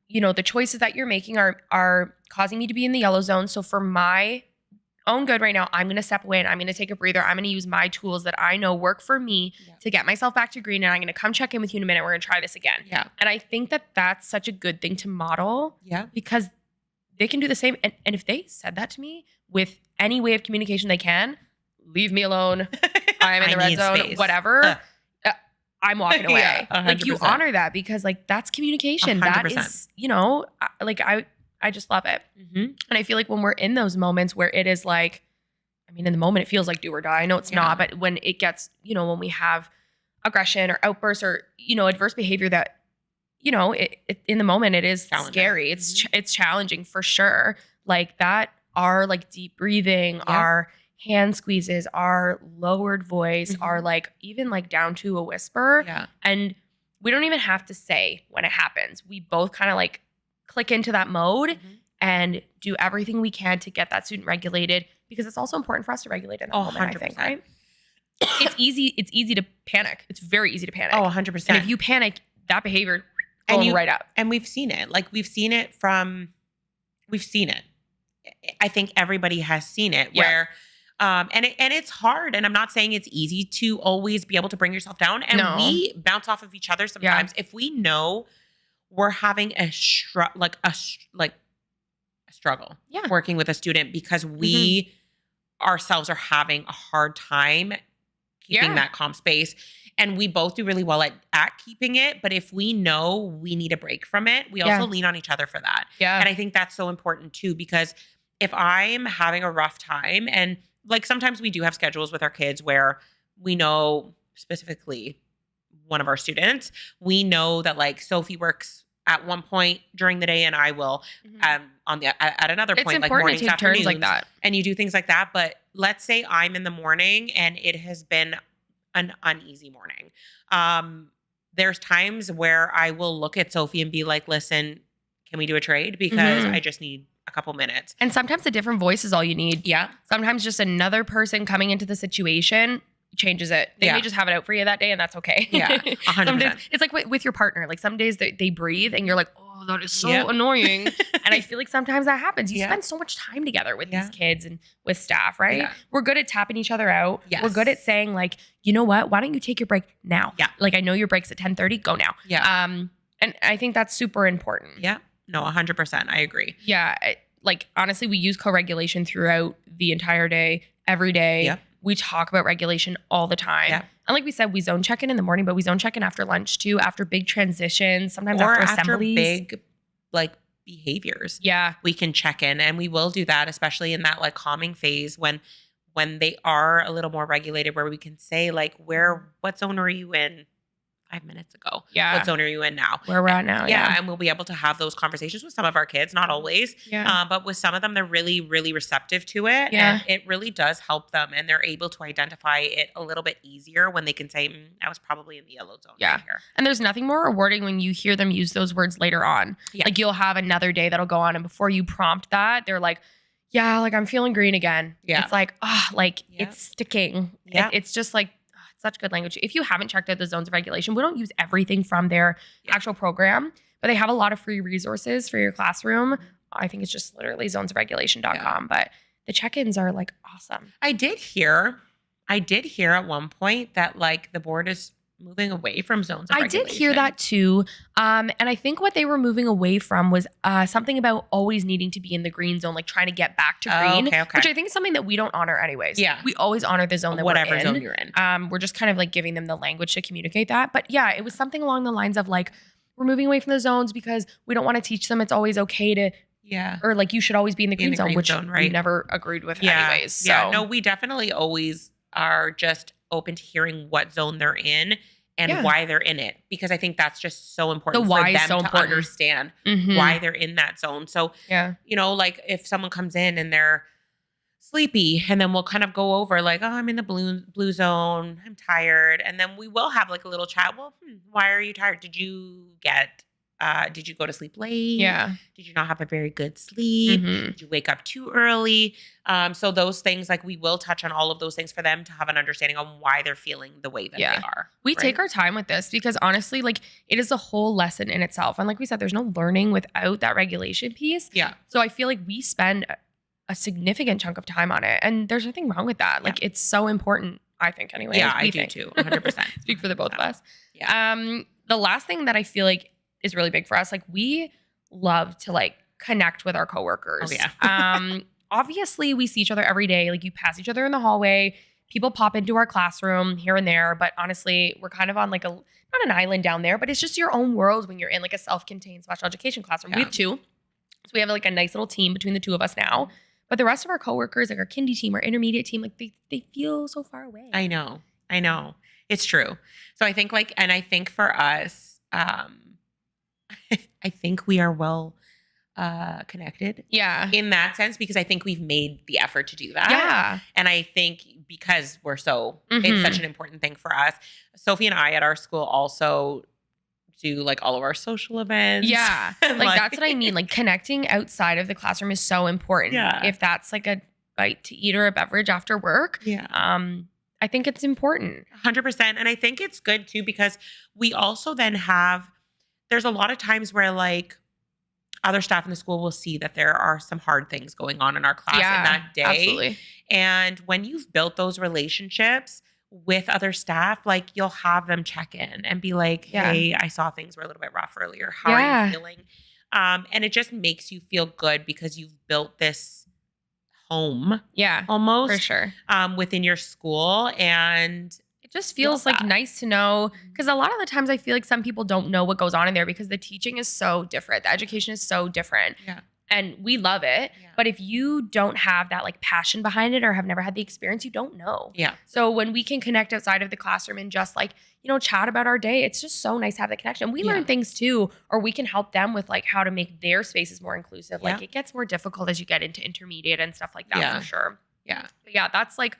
[SPEAKER 1] The choices that you're making are causing me to be in the yellow zone. So for my own good right now, I'm going to step away and I'm going to take a breather. I'm going to use my tools that I know work for me to get myself back to green. And I'm going to come check in with you in a minute. We're going to try this again.
[SPEAKER 2] Yeah.
[SPEAKER 1] And I think that that's such a good thing to model.
[SPEAKER 2] Yeah.
[SPEAKER 1] Because they can do the same. And if they said that to me with any way of communication they can, leave me alone. I'm in the red zone,
[SPEAKER 2] space.
[SPEAKER 1] Whatever. I'm walking away.
[SPEAKER 2] Yeah,
[SPEAKER 1] like you honor that because like that's communication.
[SPEAKER 2] 100%.
[SPEAKER 1] That is, I just love it. And I feel like when we're in those moments where it is like, I mean, in the moment it feels like do or die. I know it's not, but when it gets, when we have aggression or outbursts or, adverse behavior that, in the moment it is scary. It's challenging for sure. Like that, our like deep breathing, our hand squeezes, our lowered voice, our like even like down to a whisper.
[SPEAKER 2] Yeah.
[SPEAKER 1] And we don't even have to say when it happens. We both kind of like click into that mode and do everything we can to get that student regulated because it's also important for us to regulate in that moment,
[SPEAKER 2] 100%.
[SPEAKER 1] I think, right? It's easy to panic. It's very easy to panic.
[SPEAKER 2] 100%.
[SPEAKER 1] And if you panic, that behavior going right up.
[SPEAKER 2] And we've seen it. Like we've seen it. I think everybody has seen it where and it's hard. And I'm not saying it's easy to always be able to bring yourself down. And we bounce off of each other sometimes. If we know we're having a struggle working with a student because we ourselves are having a hard time keeping that calm space. And we both do really well at keeping it. But if we know we need a break from it, we also lean on each other for that.
[SPEAKER 1] Yeah.
[SPEAKER 2] And I think that's so important too, because if I'm having a rough time and like sometimes we do have schedules with our kids where we know specifically one of our students, we know that like Sophie works at one point during the day and I will at another point, like mornings,
[SPEAKER 1] to take
[SPEAKER 2] afternoons,
[SPEAKER 1] turns like that.
[SPEAKER 2] And you do things like that. But let's say I'm in the morning and it has been an uneasy morning. There's times where I will look at Sophie and be like, listen, can we do a trade? Because I just need a couple minutes.
[SPEAKER 1] And sometimes a different voice is all you need.
[SPEAKER 2] Yeah.
[SPEAKER 1] Sometimes just another person coming into the situation changes it. They may just have it out for you that day and that's okay.
[SPEAKER 2] Yeah. 100%.
[SPEAKER 1] Some days, it's like with your partner. Like some days they breathe and you're like, oh, that is so annoying. And I feel like sometimes that happens. You spend so much time together with these kids and with staff, right?
[SPEAKER 2] Yeah.
[SPEAKER 1] We're good at tapping each other out.
[SPEAKER 2] Yes.
[SPEAKER 1] We're good at saying like, you know what? Why don't you take your break now?
[SPEAKER 2] Yeah.
[SPEAKER 1] Like I know your break's at 10:30. Go now.
[SPEAKER 2] Yeah.
[SPEAKER 1] And I think that's super important.
[SPEAKER 2] Yeah. No, 100%. I agree.
[SPEAKER 1] Yeah. Like honestly, we use co-regulation throughout the entire day, every day.
[SPEAKER 2] Yep.
[SPEAKER 1] We talk about regulation all the time.
[SPEAKER 2] Yeah.
[SPEAKER 1] And like we said, we zone check in the morning, but we zone check in after lunch too, after big transitions, sometimes
[SPEAKER 2] or
[SPEAKER 1] after
[SPEAKER 2] after
[SPEAKER 1] assemblies.
[SPEAKER 2] big like behaviors.
[SPEAKER 1] Yeah.
[SPEAKER 2] We can check in and we will do that, especially in that like calming phase when they are a little more regulated where we can say like, what zone are you in 5 minutes ago?
[SPEAKER 1] Yeah.
[SPEAKER 2] What zone are you in now?
[SPEAKER 1] Where we're at now. Yeah.
[SPEAKER 2] And we'll be able to have those conversations with some of our kids, not always.
[SPEAKER 1] Yeah.
[SPEAKER 2] But with some of them, they're really, really receptive to it.
[SPEAKER 1] Yeah.
[SPEAKER 2] And it really does help them. And they're able to identify it a little bit easier when they can say, I was probably in the yellow zone right here.
[SPEAKER 1] And there's nothing more rewarding when you hear them use those words later on.
[SPEAKER 2] Yeah.
[SPEAKER 1] Like you'll have another day that'll go on and before you prompt that, they're like, Yeah, like I'm feeling green again.
[SPEAKER 2] Yeah.
[SPEAKER 1] It's like, like
[SPEAKER 2] Yeah.
[SPEAKER 1] it's sticking.
[SPEAKER 2] Yeah.
[SPEAKER 1] It's just like it's such good language. If you haven't checked out the zones of regulation, we don't use everything from their actual program, but they have a lot of free resources for your classroom. I think it's just literally zonesofregulation.com, but the check-ins are like awesome.
[SPEAKER 2] I did hear at one point that like the board is moving away from zones of
[SPEAKER 1] I
[SPEAKER 2] regulation.
[SPEAKER 1] did hear that too. And I think what they were moving away from was something about always needing to be in the green zone, like trying to get back to green,
[SPEAKER 2] Okay.
[SPEAKER 1] which I think is something that we don't honor anyways.
[SPEAKER 2] Yeah.
[SPEAKER 1] We always honor the zone that
[SPEAKER 2] Whatever
[SPEAKER 1] we're in.
[SPEAKER 2] zone you're in.
[SPEAKER 1] We're just kind of like giving them the language to communicate that. But yeah, it was something along the lines of like, we're moving away from the zones because we don't want to teach them it's always okay to, or like you should always be in the green zone, which we never agreed with anyways. So.
[SPEAKER 2] Yeah, no, we definitely always are just open to hearing what zone they're in and why they're in it, because I think that's just so important for them to understand why they're in that zone. So, you know, like if someone comes in and they're sleepy, and then we'll kind of go over like, oh, I'm in the blue zone, I'm tired, and then we will have like a little chat. Well, why are you tired? Did you go to sleep late?
[SPEAKER 1] Yeah.
[SPEAKER 2] Did you not have a very good sleep? Did you wake up too early? So those things, like we will touch on all of those things for them to have an understanding on why they're feeling the way that they are.
[SPEAKER 1] We take our time with this because honestly, like it is a whole lesson in itself. And like we said, there's no learning without that regulation piece.
[SPEAKER 2] Yeah.
[SPEAKER 1] So I feel like we spend a significant chunk of time on it. And there's nothing wrong with that. Like it's so important, I think anyway.
[SPEAKER 2] Yeah, I do too. 100%.
[SPEAKER 1] Speak for the both of us.
[SPEAKER 2] Yeah.
[SPEAKER 1] The last thing that I feel like is really big for us, like we love to like connect with our coworkers.
[SPEAKER 2] Oh yeah.
[SPEAKER 1] Obviously we see each other every day. Like you pass each other in the hallway. People pop into our classroom here and there, but honestly, we're kind of on like not an island down there, but it's just your own world when you're in like a self-contained special education classroom. We have two. So we have like a nice little team between the two of us now. But the rest of our coworkers, like our kindy team, our intermediate team, like they feel so far away.
[SPEAKER 2] I know. It's true. So I think like, and I think for us, I think we are well connected.
[SPEAKER 1] Yeah.
[SPEAKER 2] In that sense, because I think we've made the effort to do that.
[SPEAKER 1] Yeah.
[SPEAKER 2] And I think because we're it's such an important thing for us. Sophie and I at our school also do like all of our social events.
[SPEAKER 1] Yeah. Like that's what I mean. Like connecting outside of the classroom is so important.
[SPEAKER 2] Yeah.
[SPEAKER 1] If that's like a bite to eat or a beverage after work.
[SPEAKER 2] Yeah.
[SPEAKER 1] I think it's important.
[SPEAKER 2] 100%. And I think it's good too, because we also then there's a lot of times where like other staff in the school will see that there are some hard things going on in our class in that day.
[SPEAKER 1] Absolutely.
[SPEAKER 2] And when you've built those relationships with other staff, like you'll have them check in and be like, hey, I saw things were a little bit rough earlier. How are you feeling? And it just makes you feel good because you've built this home.
[SPEAKER 1] Yeah.
[SPEAKER 2] Almost.
[SPEAKER 1] For sure.
[SPEAKER 2] Within your school. And
[SPEAKER 1] it just feels like nice to know, because a lot of the times I feel like some people don't know what goes on in there because the teaching is so different. The education is so different.
[SPEAKER 2] Yeah.
[SPEAKER 1] And we love it. Yeah. But if you don't have that like passion behind it or have never had the experience, you don't know.
[SPEAKER 2] Yeah.
[SPEAKER 1] So when we can connect outside of the classroom and just like, chat about our day, it's just so nice to have the connection. We learn things too, or we can help them with like how to make their spaces more inclusive.
[SPEAKER 2] Yeah.
[SPEAKER 1] Like it gets more difficult as you get into intermediate and stuff like that for sure.
[SPEAKER 2] Yeah.
[SPEAKER 1] But yeah, that's like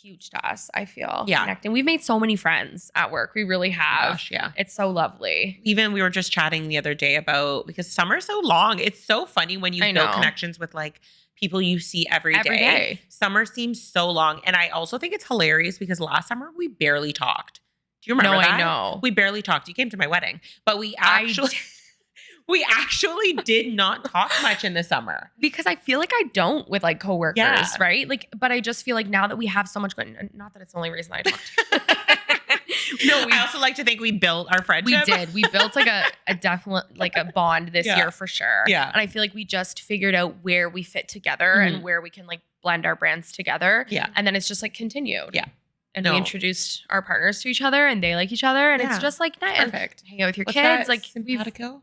[SPEAKER 1] huge to us, I feel.
[SPEAKER 2] Yeah.
[SPEAKER 1] Connecting. We've made so many friends at work. We really have.
[SPEAKER 2] Gosh, yeah.
[SPEAKER 1] It's so lovely.
[SPEAKER 2] Even we were just chatting the other day about, because summer's so long. It's so funny when you build connections with like people you see every day. Summer seems so long. And I also think it's hilarious because last summer we barely talked. Do you remember that?
[SPEAKER 1] I know.
[SPEAKER 2] We barely talked. You came to my wedding, but we actually did not talk much in the summer.
[SPEAKER 1] Because I feel like I don't with like coworkers, right? Like, but I just feel like now that we have so much going, not that it's the only reason I talked.
[SPEAKER 2] I also like to think we built our friendship.
[SPEAKER 1] We did. We built like a definite like a bond this year for sure.
[SPEAKER 2] Yeah.
[SPEAKER 1] And I feel like we just figured out where we fit together and where we can like blend our brands together.
[SPEAKER 2] Yeah.
[SPEAKER 1] And then it's just like continued.
[SPEAKER 2] Yeah.
[SPEAKER 1] And we introduced our partners to each other and they like each other. And it's just like nice.
[SPEAKER 2] Perfect.
[SPEAKER 1] Hang out with your
[SPEAKER 2] What's
[SPEAKER 1] kids.
[SPEAKER 2] That?
[SPEAKER 1] Like
[SPEAKER 2] Simpatico?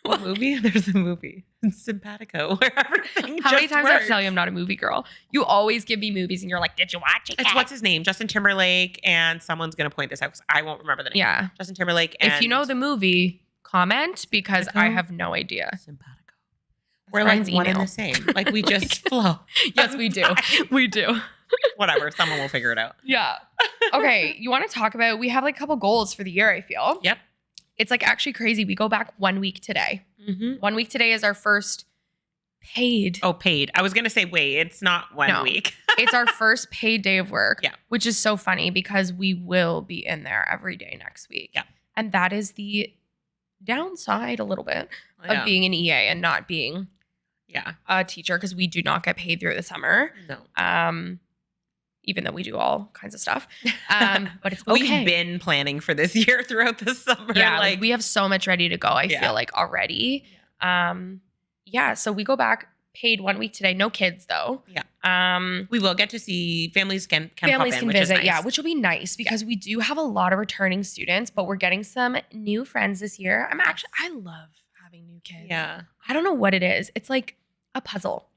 [SPEAKER 2] What movie? There's a movie. Simpatico. Where everything
[SPEAKER 1] How many times
[SPEAKER 2] works.
[SPEAKER 1] I have to tell you I'm not a movie girl? You always give me movies and you're like, did you watch it?
[SPEAKER 2] It's what's his name? Justin Timberlake, and someone's going to point this out because I won't remember the name.
[SPEAKER 1] Yeah.
[SPEAKER 2] Justin Timberlake. And
[SPEAKER 1] if you know the movie, comment because I have no idea.
[SPEAKER 2] Simpatico. We're like one and the same. Like we just flow.
[SPEAKER 1] Yes, we do. We do.
[SPEAKER 2] Whatever. Someone will figure it out.
[SPEAKER 1] Yeah. Okay. You want to talk about, we have like a couple goals for the year, I feel.
[SPEAKER 2] Yep.
[SPEAKER 1] It's like actually crazy. We go back 1 week today. 1 week today is our first Paid.
[SPEAKER 2] Oh, paid. I was going to say, wait, it's not 1
[SPEAKER 1] No.
[SPEAKER 2] week.
[SPEAKER 1] It's our first paid day of work,
[SPEAKER 2] Yeah.
[SPEAKER 1] which is so funny because we will be in there every day next week.
[SPEAKER 2] Yeah.
[SPEAKER 1] And that is the downside a little bit
[SPEAKER 2] Yeah.
[SPEAKER 1] of being an EA and not being a teacher, because we do not get paid through the summer.
[SPEAKER 2] No.
[SPEAKER 1] Even though we do all kinds of stuff. But it's okay.
[SPEAKER 2] We've been planning for this year throughout the summer.
[SPEAKER 1] Yeah, like we have so much ready to go, I
[SPEAKER 2] Yeah.
[SPEAKER 1] feel like already. So we go back paid 1 week today. No kids though.
[SPEAKER 2] Yeah. We will get to see families can pop in,
[SPEAKER 1] Families can
[SPEAKER 2] which is
[SPEAKER 1] visit,
[SPEAKER 2] nice.
[SPEAKER 1] yeah, which will be nice because we do have a lot of returning students, but we're getting some new friends this year. I love having new kids.
[SPEAKER 2] Yeah.
[SPEAKER 1] I don't know what it is. It's like a puzzle.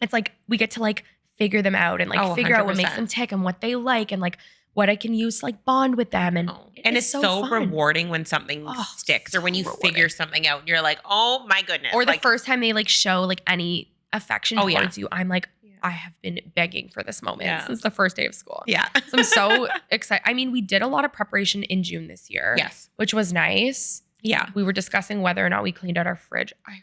[SPEAKER 1] It's like we get to like figure them out and like figure out what makes
[SPEAKER 2] 100%.
[SPEAKER 1] them tick and what they like and like what I can use to like bond with them. And
[SPEAKER 2] it's so
[SPEAKER 1] fun.
[SPEAKER 2] rewarding when something sticks or when you figure something out and you're like, oh my goodness.
[SPEAKER 1] Or the first time they like show like any affection towards you, I'm like, I have been begging for this moment since the first day of school.
[SPEAKER 2] Yeah.
[SPEAKER 1] So I'm so excited. I mean, we did a lot of preparation in June this year.
[SPEAKER 2] Yes.
[SPEAKER 1] Which was nice.
[SPEAKER 2] Yeah.
[SPEAKER 1] We were discussing whether or not we cleaned out our fridge. I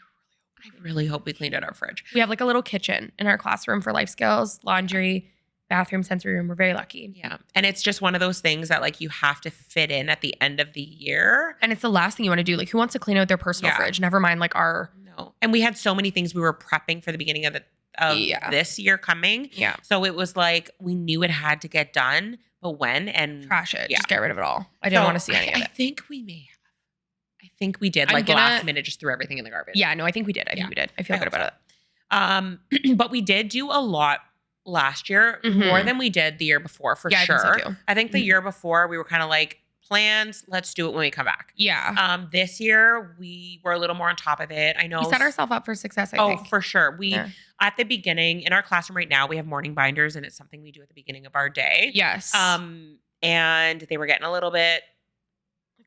[SPEAKER 2] really hope we cleaned out our fridge.
[SPEAKER 1] We have like a little kitchen in our classroom for life skills, laundry, bathroom, sensory room. We're very lucky.
[SPEAKER 2] Yeah. And it's just one of those things that like you have to fit in at the end of the year.
[SPEAKER 1] And it's the last thing you want to do. Like who wants to clean out their personal fridge? Never mind like our.
[SPEAKER 2] No. And we had so many things we were prepping for the beginning of this year coming.
[SPEAKER 1] Yeah.
[SPEAKER 2] So it was like we knew it had to get done, but when and
[SPEAKER 1] trash it.
[SPEAKER 2] Yeah.
[SPEAKER 1] Just get rid of it all. I didn't want to see any of it.
[SPEAKER 2] I think we may have. I think we did. Last minute just threw everything in the garbage.
[SPEAKER 1] Yeah, no, I think we did. I think we did. I feel good about
[SPEAKER 2] it. But we did do a lot last year, more than we did the year before, for sure.
[SPEAKER 1] I think so too.
[SPEAKER 2] I think the year before we were kind of like, plans, let's do it when we come back.
[SPEAKER 1] Yeah.
[SPEAKER 2] This year we were a little more on top of it. I know
[SPEAKER 1] we set ourselves up for success, I think.
[SPEAKER 2] Oh, for sure. We at the beginning in our classroom right now, we have morning binders and it's something we do at the beginning of our day.
[SPEAKER 1] Yes.
[SPEAKER 2] And they were getting a little bit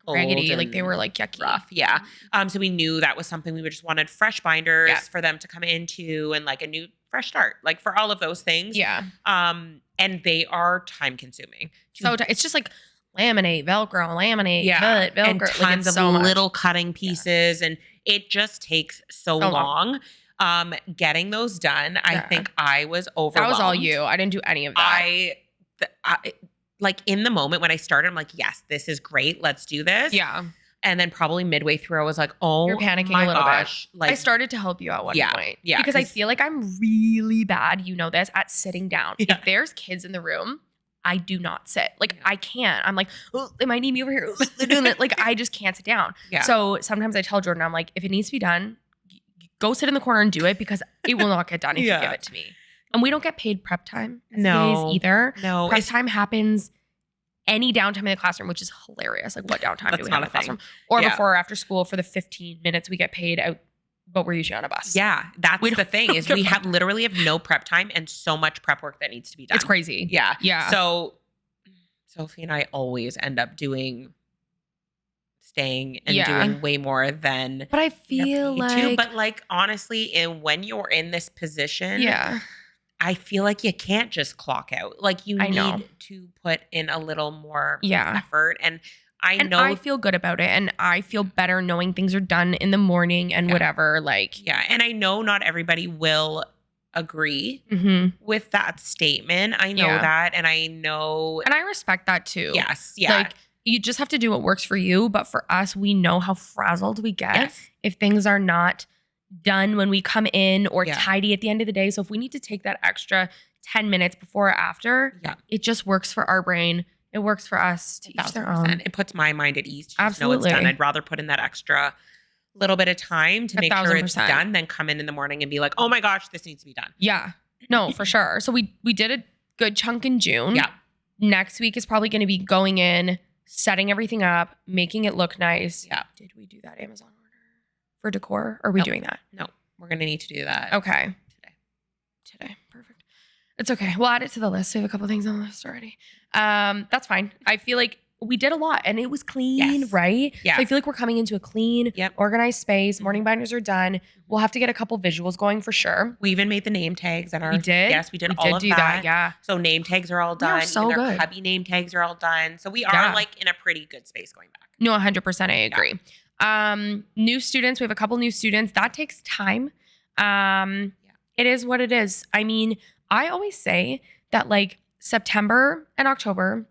[SPEAKER 1] raggedy, like they were like yucky.
[SPEAKER 2] Rough. Yeah. So we knew that was something we just wanted fresh binders for them to come into and like a new fresh start, like for all of those things.
[SPEAKER 1] Yeah.
[SPEAKER 2] And they are time consuming.
[SPEAKER 1] So it's just like laminate, Velcro, laminate, cut, Velcro.
[SPEAKER 2] And tons of little cutting pieces. And it just takes so long. Getting those done, I think I was overwhelmed.
[SPEAKER 1] That was all you. I didn't do any of that.
[SPEAKER 2] Like in the moment when I started, I'm like, yes, this is great. Let's do this.
[SPEAKER 1] Yeah.
[SPEAKER 2] And then probably midway through, I was like, oh,
[SPEAKER 1] you're panicking
[SPEAKER 2] my
[SPEAKER 1] a little
[SPEAKER 2] gosh.
[SPEAKER 1] bit.
[SPEAKER 2] Like,
[SPEAKER 1] I started to help you at one point.
[SPEAKER 2] Yeah.
[SPEAKER 1] Because I feel like I'm really bad, you know this, at sitting down. If there's kids in the room, I do not sit. Like I can't. I'm like, oh, they might need me over here. They're doing that. Like I just can't sit down.
[SPEAKER 2] Yeah.
[SPEAKER 1] So sometimes I tell Jordan, I'm like, if it needs to be done, go sit in the corner and do it because it will not get done if you give it to me. And we don't get paid prep time either.
[SPEAKER 2] No.
[SPEAKER 1] Prep time happens any downtime in the classroom, which is hilarious. Like what downtime do we have in the classroom? Or before or after school for the 15 minutes we get paid out, but we're usually on a bus.
[SPEAKER 2] Yeah. That's the thing is we literally have no prep time and so much prep work that needs to be done.
[SPEAKER 1] It's crazy.
[SPEAKER 2] Yeah.
[SPEAKER 1] Yeah.
[SPEAKER 2] So Sophie and I always end up staying and doing way more than.
[SPEAKER 1] But I feel like.
[SPEAKER 2] But like honestly, when you're in this position. I feel like you can't just clock out. Like you need to put in a little more effort. And I
[SPEAKER 1] feel good about it. And I feel better knowing things are done in the morning and whatever. Like,
[SPEAKER 2] and I know not everybody will agree with that statement. I know that. And I know.
[SPEAKER 1] And I respect that too.
[SPEAKER 2] Yes. Yeah.
[SPEAKER 1] Like you just have to do what works for you. But for us, we know how frazzled we get if things are not done when we come in or tidy at the end of the day. So if we need to take that extra 10 minutes before or after, it just works for our brain. It works for us to each their own.
[SPEAKER 2] It puts my mind at ease to just know it's done. I'd rather put in that extra little bit of time to make sure it's done than come in the morning and be like, oh my gosh, this needs to be done.
[SPEAKER 1] Yeah. No, for sure. So we did a good chunk in June.
[SPEAKER 2] Yeah.
[SPEAKER 1] Next week is probably going to be going in, setting everything up, making it look nice.
[SPEAKER 2] Yeah.
[SPEAKER 1] Did we do that Amazon order for decor? Or are we doing that?
[SPEAKER 2] No, we're going to need to do that.
[SPEAKER 1] Okay. Today. Perfect. It's okay. We'll add it to the list. We have a couple things on the list already. That's fine. I feel like we did a lot and it was clean, right?
[SPEAKER 2] Yeah.
[SPEAKER 1] So I feel like we're coming into a clean, organized space. Morning binders are done. We'll have to get a couple visuals going for sure.
[SPEAKER 2] We even made the name tags and
[SPEAKER 1] we did.
[SPEAKER 2] Yes, we did all of that.
[SPEAKER 1] Yeah.
[SPEAKER 2] So name tags are all done.
[SPEAKER 1] So
[SPEAKER 2] even
[SPEAKER 1] good.
[SPEAKER 2] our cubby name tags are all done. So we are like in a pretty good space going back.
[SPEAKER 1] No, 100%. I agree. New students. We have a couple new students. That takes time. It is what it is. I mean, I always say that like September and October,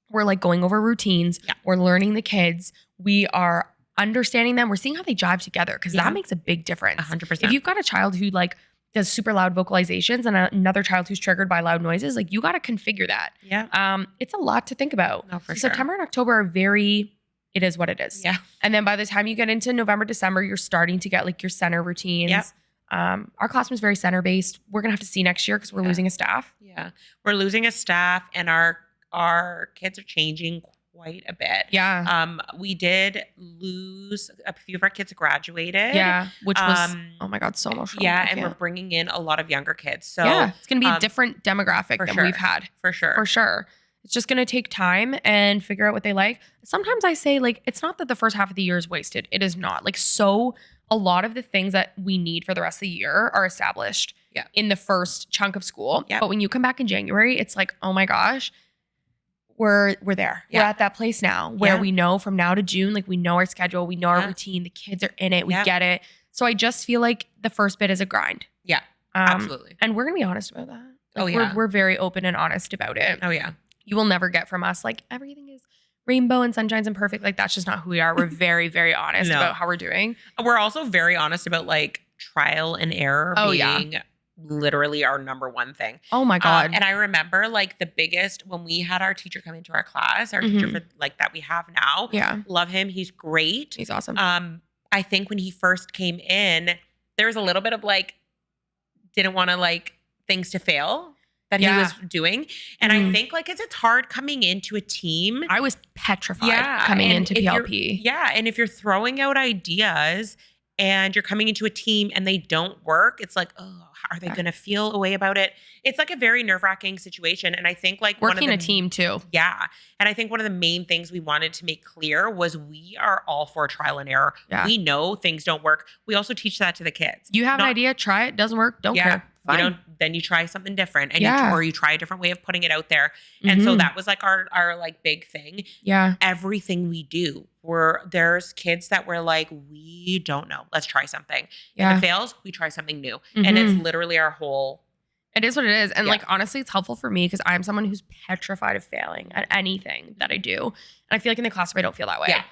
[SPEAKER 1] we're like going over routines.
[SPEAKER 2] Yeah.
[SPEAKER 1] We're learning the kids. We are understanding them. We're seeing how they jive together because that makes a big difference.
[SPEAKER 2] 100%.
[SPEAKER 1] If you've got a child who like does super loud vocalizations and another child who's triggered by loud noises, like you got to configure that.
[SPEAKER 2] Yeah.
[SPEAKER 1] It's a lot to think about.
[SPEAKER 2] No, for sure.
[SPEAKER 1] September and October are very, it is what it is.
[SPEAKER 2] Yeah.
[SPEAKER 1] And then by the time you get into November, December, you're starting to get like your center routines.
[SPEAKER 2] Yep.
[SPEAKER 1] Our classroom is very center based. We're going to have to see next year because we're losing a staff.
[SPEAKER 2] Yeah. We're losing a staff and our kids are changing quite a bit.
[SPEAKER 1] Yeah.
[SPEAKER 2] We did lose a few of our kids graduated.
[SPEAKER 1] Yeah. Which was, oh my God, so emotional.
[SPEAKER 2] Yeah. And we're bringing in a lot of younger kids. So
[SPEAKER 1] yeah, it's going to be a different demographic than we've had.
[SPEAKER 2] For sure.
[SPEAKER 1] For sure. It's just going to take time and figure out what they like. Sometimes I say like, it's not that the first half of the year is wasted. It is not. Like a lot of the things that we need for the rest of the year are established in the first chunk of school.
[SPEAKER 2] Yeah.
[SPEAKER 1] But when you come back in January, it's like, oh my gosh, we're there.
[SPEAKER 2] Yeah.
[SPEAKER 1] We're at that place now where we know from now to June, like we know our schedule, we know our routine, the kids are in it, we get it. So I just feel like the first bit is a grind.
[SPEAKER 2] Yeah, absolutely.
[SPEAKER 1] And we're going to be honest about that.
[SPEAKER 2] Like,
[SPEAKER 1] We're very open and honest about it.
[SPEAKER 2] Oh yeah.
[SPEAKER 1] You will never get from us like everything is rainbow and sunshines and perfect. Like that's just not who we are. We're very, very honest about how we're doing.
[SPEAKER 2] We're also very honest about like trial and error being literally our number one thing.
[SPEAKER 1] Oh my God.
[SPEAKER 2] And I remember like the biggest when we had our teacher come into our class, our teacher for like that we have now.
[SPEAKER 1] Yeah.
[SPEAKER 2] Love him. He's great.
[SPEAKER 1] He's awesome.
[SPEAKER 2] I think when he first came in, there was a little bit of like, didn't want to like things to fail that he was doing. And I think like it's hard coming into a team.
[SPEAKER 1] I was petrified coming into PLP.
[SPEAKER 2] Yeah. And if you're throwing out ideas and you're coming into a team and they don't work, it's like, oh, how are they going to feel a way about it? It's like a very nerve-wracking situation. And I think like
[SPEAKER 1] working a team too.
[SPEAKER 2] Yeah. And I think one of the main things we wanted to make clear was we are all for trial and error. Yeah. We know things don't work. We also teach that to the kids.
[SPEAKER 1] You have an idea, try it, doesn't work, don't care. Fine.
[SPEAKER 2] Then you try something different and or you try a different way of putting it out there. And so that was like our like big thing.
[SPEAKER 1] Yeah.
[SPEAKER 2] Everything we do, there's kids that were like, we don't know. Let's try something.
[SPEAKER 1] Yeah.
[SPEAKER 2] If it fails, we try something new. And it's literally our whole.
[SPEAKER 1] It is what it is. And like, honestly, it's helpful for me because I'm someone who's petrified of failing at anything that I do. And I feel like in the classroom, I don't feel that way.
[SPEAKER 2] Yeah.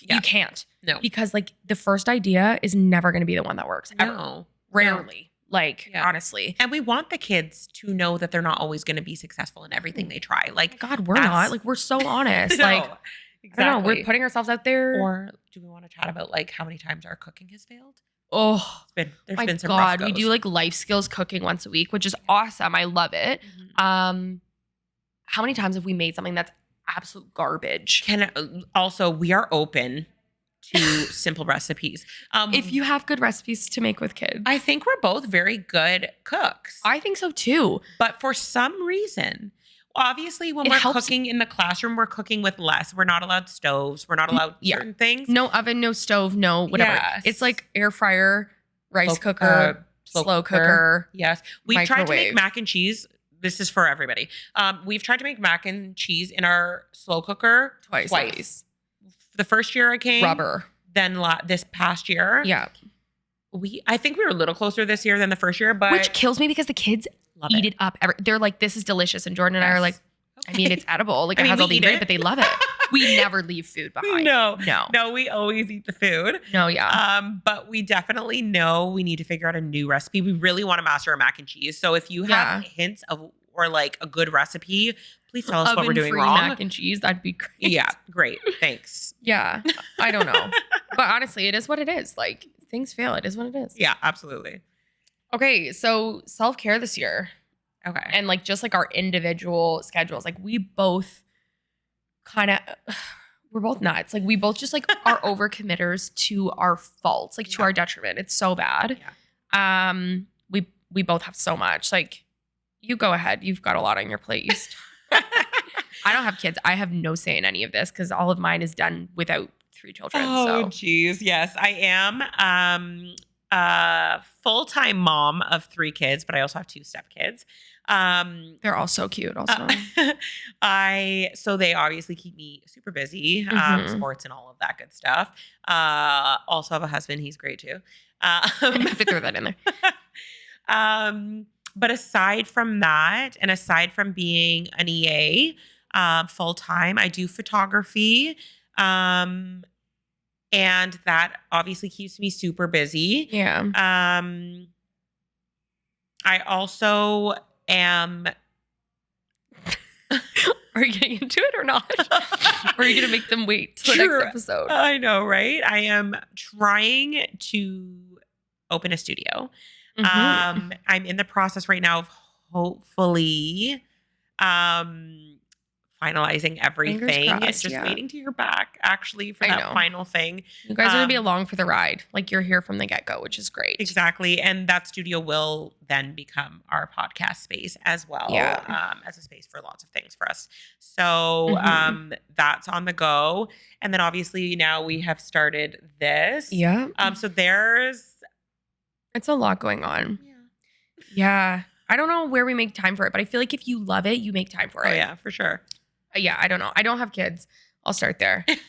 [SPEAKER 1] You can't.
[SPEAKER 2] No.
[SPEAKER 1] Because like the first idea is never going to be the one that works. Ever.
[SPEAKER 2] No.
[SPEAKER 1] Rarely. Like, honestly.
[SPEAKER 2] And we want the kids to know that they're not always going to be successful in everything they try. Like,
[SPEAKER 1] God, we're not. Like, we're so honest.
[SPEAKER 2] No,
[SPEAKER 1] like,
[SPEAKER 2] exactly.
[SPEAKER 1] I don't know. We're putting ourselves out there.
[SPEAKER 2] Or do we want to chat about like how many times our cooking has failed?
[SPEAKER 1] Oh,
[SPEAKER 2] there's been some
[SPEAKER 1] God.
[SPEAKER 2] rough goes.
[SPEAKER 1] We do like life skills cooking once a week, which is awesome. I love it. How many times have we made something that's absolute garbage?
[SPEAKER 2] Also, we are open to simple recipes.
[SPEAKER 1] If you have good recipes to make with kids.
[SPEAKER 2] I think we're both very good cooks.
[SPEAKER 1] I think so too.
[SPEAKER 2] But for some reason, obviously when we're cooking in the classroom, we're cooking with less. We're not allowed stoves. We're not allowed certain things.
[SPEAKER 1] No oven, no stove, no whatever.
[SPEAKER 2] Yes.
[SPEAKER 1] It's like air fryer, rice cooker, slow cooker.
[SPEAKER 2] Yes. We've tried to make mac and cheese. This is for everybody. We've tried to make mac and cheese in our slow cooker twice. The first year I came,
[SPEAKER 1] rubber.
[SPEAKER 2] Then this past year, I think we were a little closer this year than the first year, but
[SPEAKER 1] which kills me because the kids eat it up. They're like, "This is delicious," and Jordan and I are like, "I mean, it's edible. Like it has all the ingredients, but they love it." We never leave food behind.
[SPEAKER 2] No. We always eat the food.
[SPEAKER 1] No, yeah.
[SPEAKER 2] But we definitely know we need to figure out a new recipe. We really want to master a mac and cheese. So if you have hints of or like a good recipe, please tell us what we're doing wrong.
[SPEAKER 1] Mac and cheese, that'd be great.
[SPEAKER 2] Yeah, great. Thanks.
[SPEAKER 1] Yeah, I don't know. But honestly, it is what it is. Like things fail. It is what it is.
[SPEAKER 2] Yeah, absolutely.
[SPEAKER 1] Okay, so self-care this year.
[SPEAKER 2] Okay.
[SPEAKER 1] And like just like our individual schedules, like we both we're both nuts. Like we both just like are overcommitters to our faults, like to our detriment. It's so bad.
[SPEAKER 2] Yeah.
[SPEAKER 1] We both have so much. Like you go ahead. You've got a lot on your plate. I don't have kids. I have no say in any of this because all of mine is done without 3 children.
[SPEAKER 2] Oh, geez. Yes, I am a full-time mom of 3 kids, but I also have 2 stepkids.
[SPEAKER 1] They're all so cute also.
[SPEAKER 2] So they obviously keep me super busy, sports and all of that good stuff. Also have a husband. He's great too.
[SPEAKER 1] I have to throw that in there.
[SPEAKER 2] But aside from that, and aside from being an EA full time, I do photography. And that obviously keeps me super busy.
[SPEAKER 1] Yeah.
[SPEAKER 2] I also am.
[SPEAKER 1] Are you getting into it or not? Or are you going to make them wait till the next episode?
[SPEAKER 2] I know, right? I am trying to open a studio.
[SPEAKER 1] Mm-hmm.
[SPEAKER 2] I'm in the process right now of hopefully finalizing everything.
[SPEAKER 1] Crossed,
[SPEAKER 2] Just waiting to hear back actually for that final thing.
[SPEAKER 1] You guys are going to be along for the ride. Like you're here from the get-go, which is great.
[SPEAKER 2] Exactly. And that studio will then become our podcast space as well.
[SPEAKER 1] Yeah.
[SPEAKER 2] As a space for lots of things for us. So that's on the go. And then obviously now we have started this.
[SPEAKER 1] Yeah.
[SPEAKER 2] So it's
[SPEAKER 1] a lot going on. Yeah. I don't know where we make time for it, but I feel like if you love it, you make time for it.
[SPEAKER 2] Oh yeah, for sure.
[SPEAKER 1] Yeah, I don't know. I don't have kids. I'll start there. I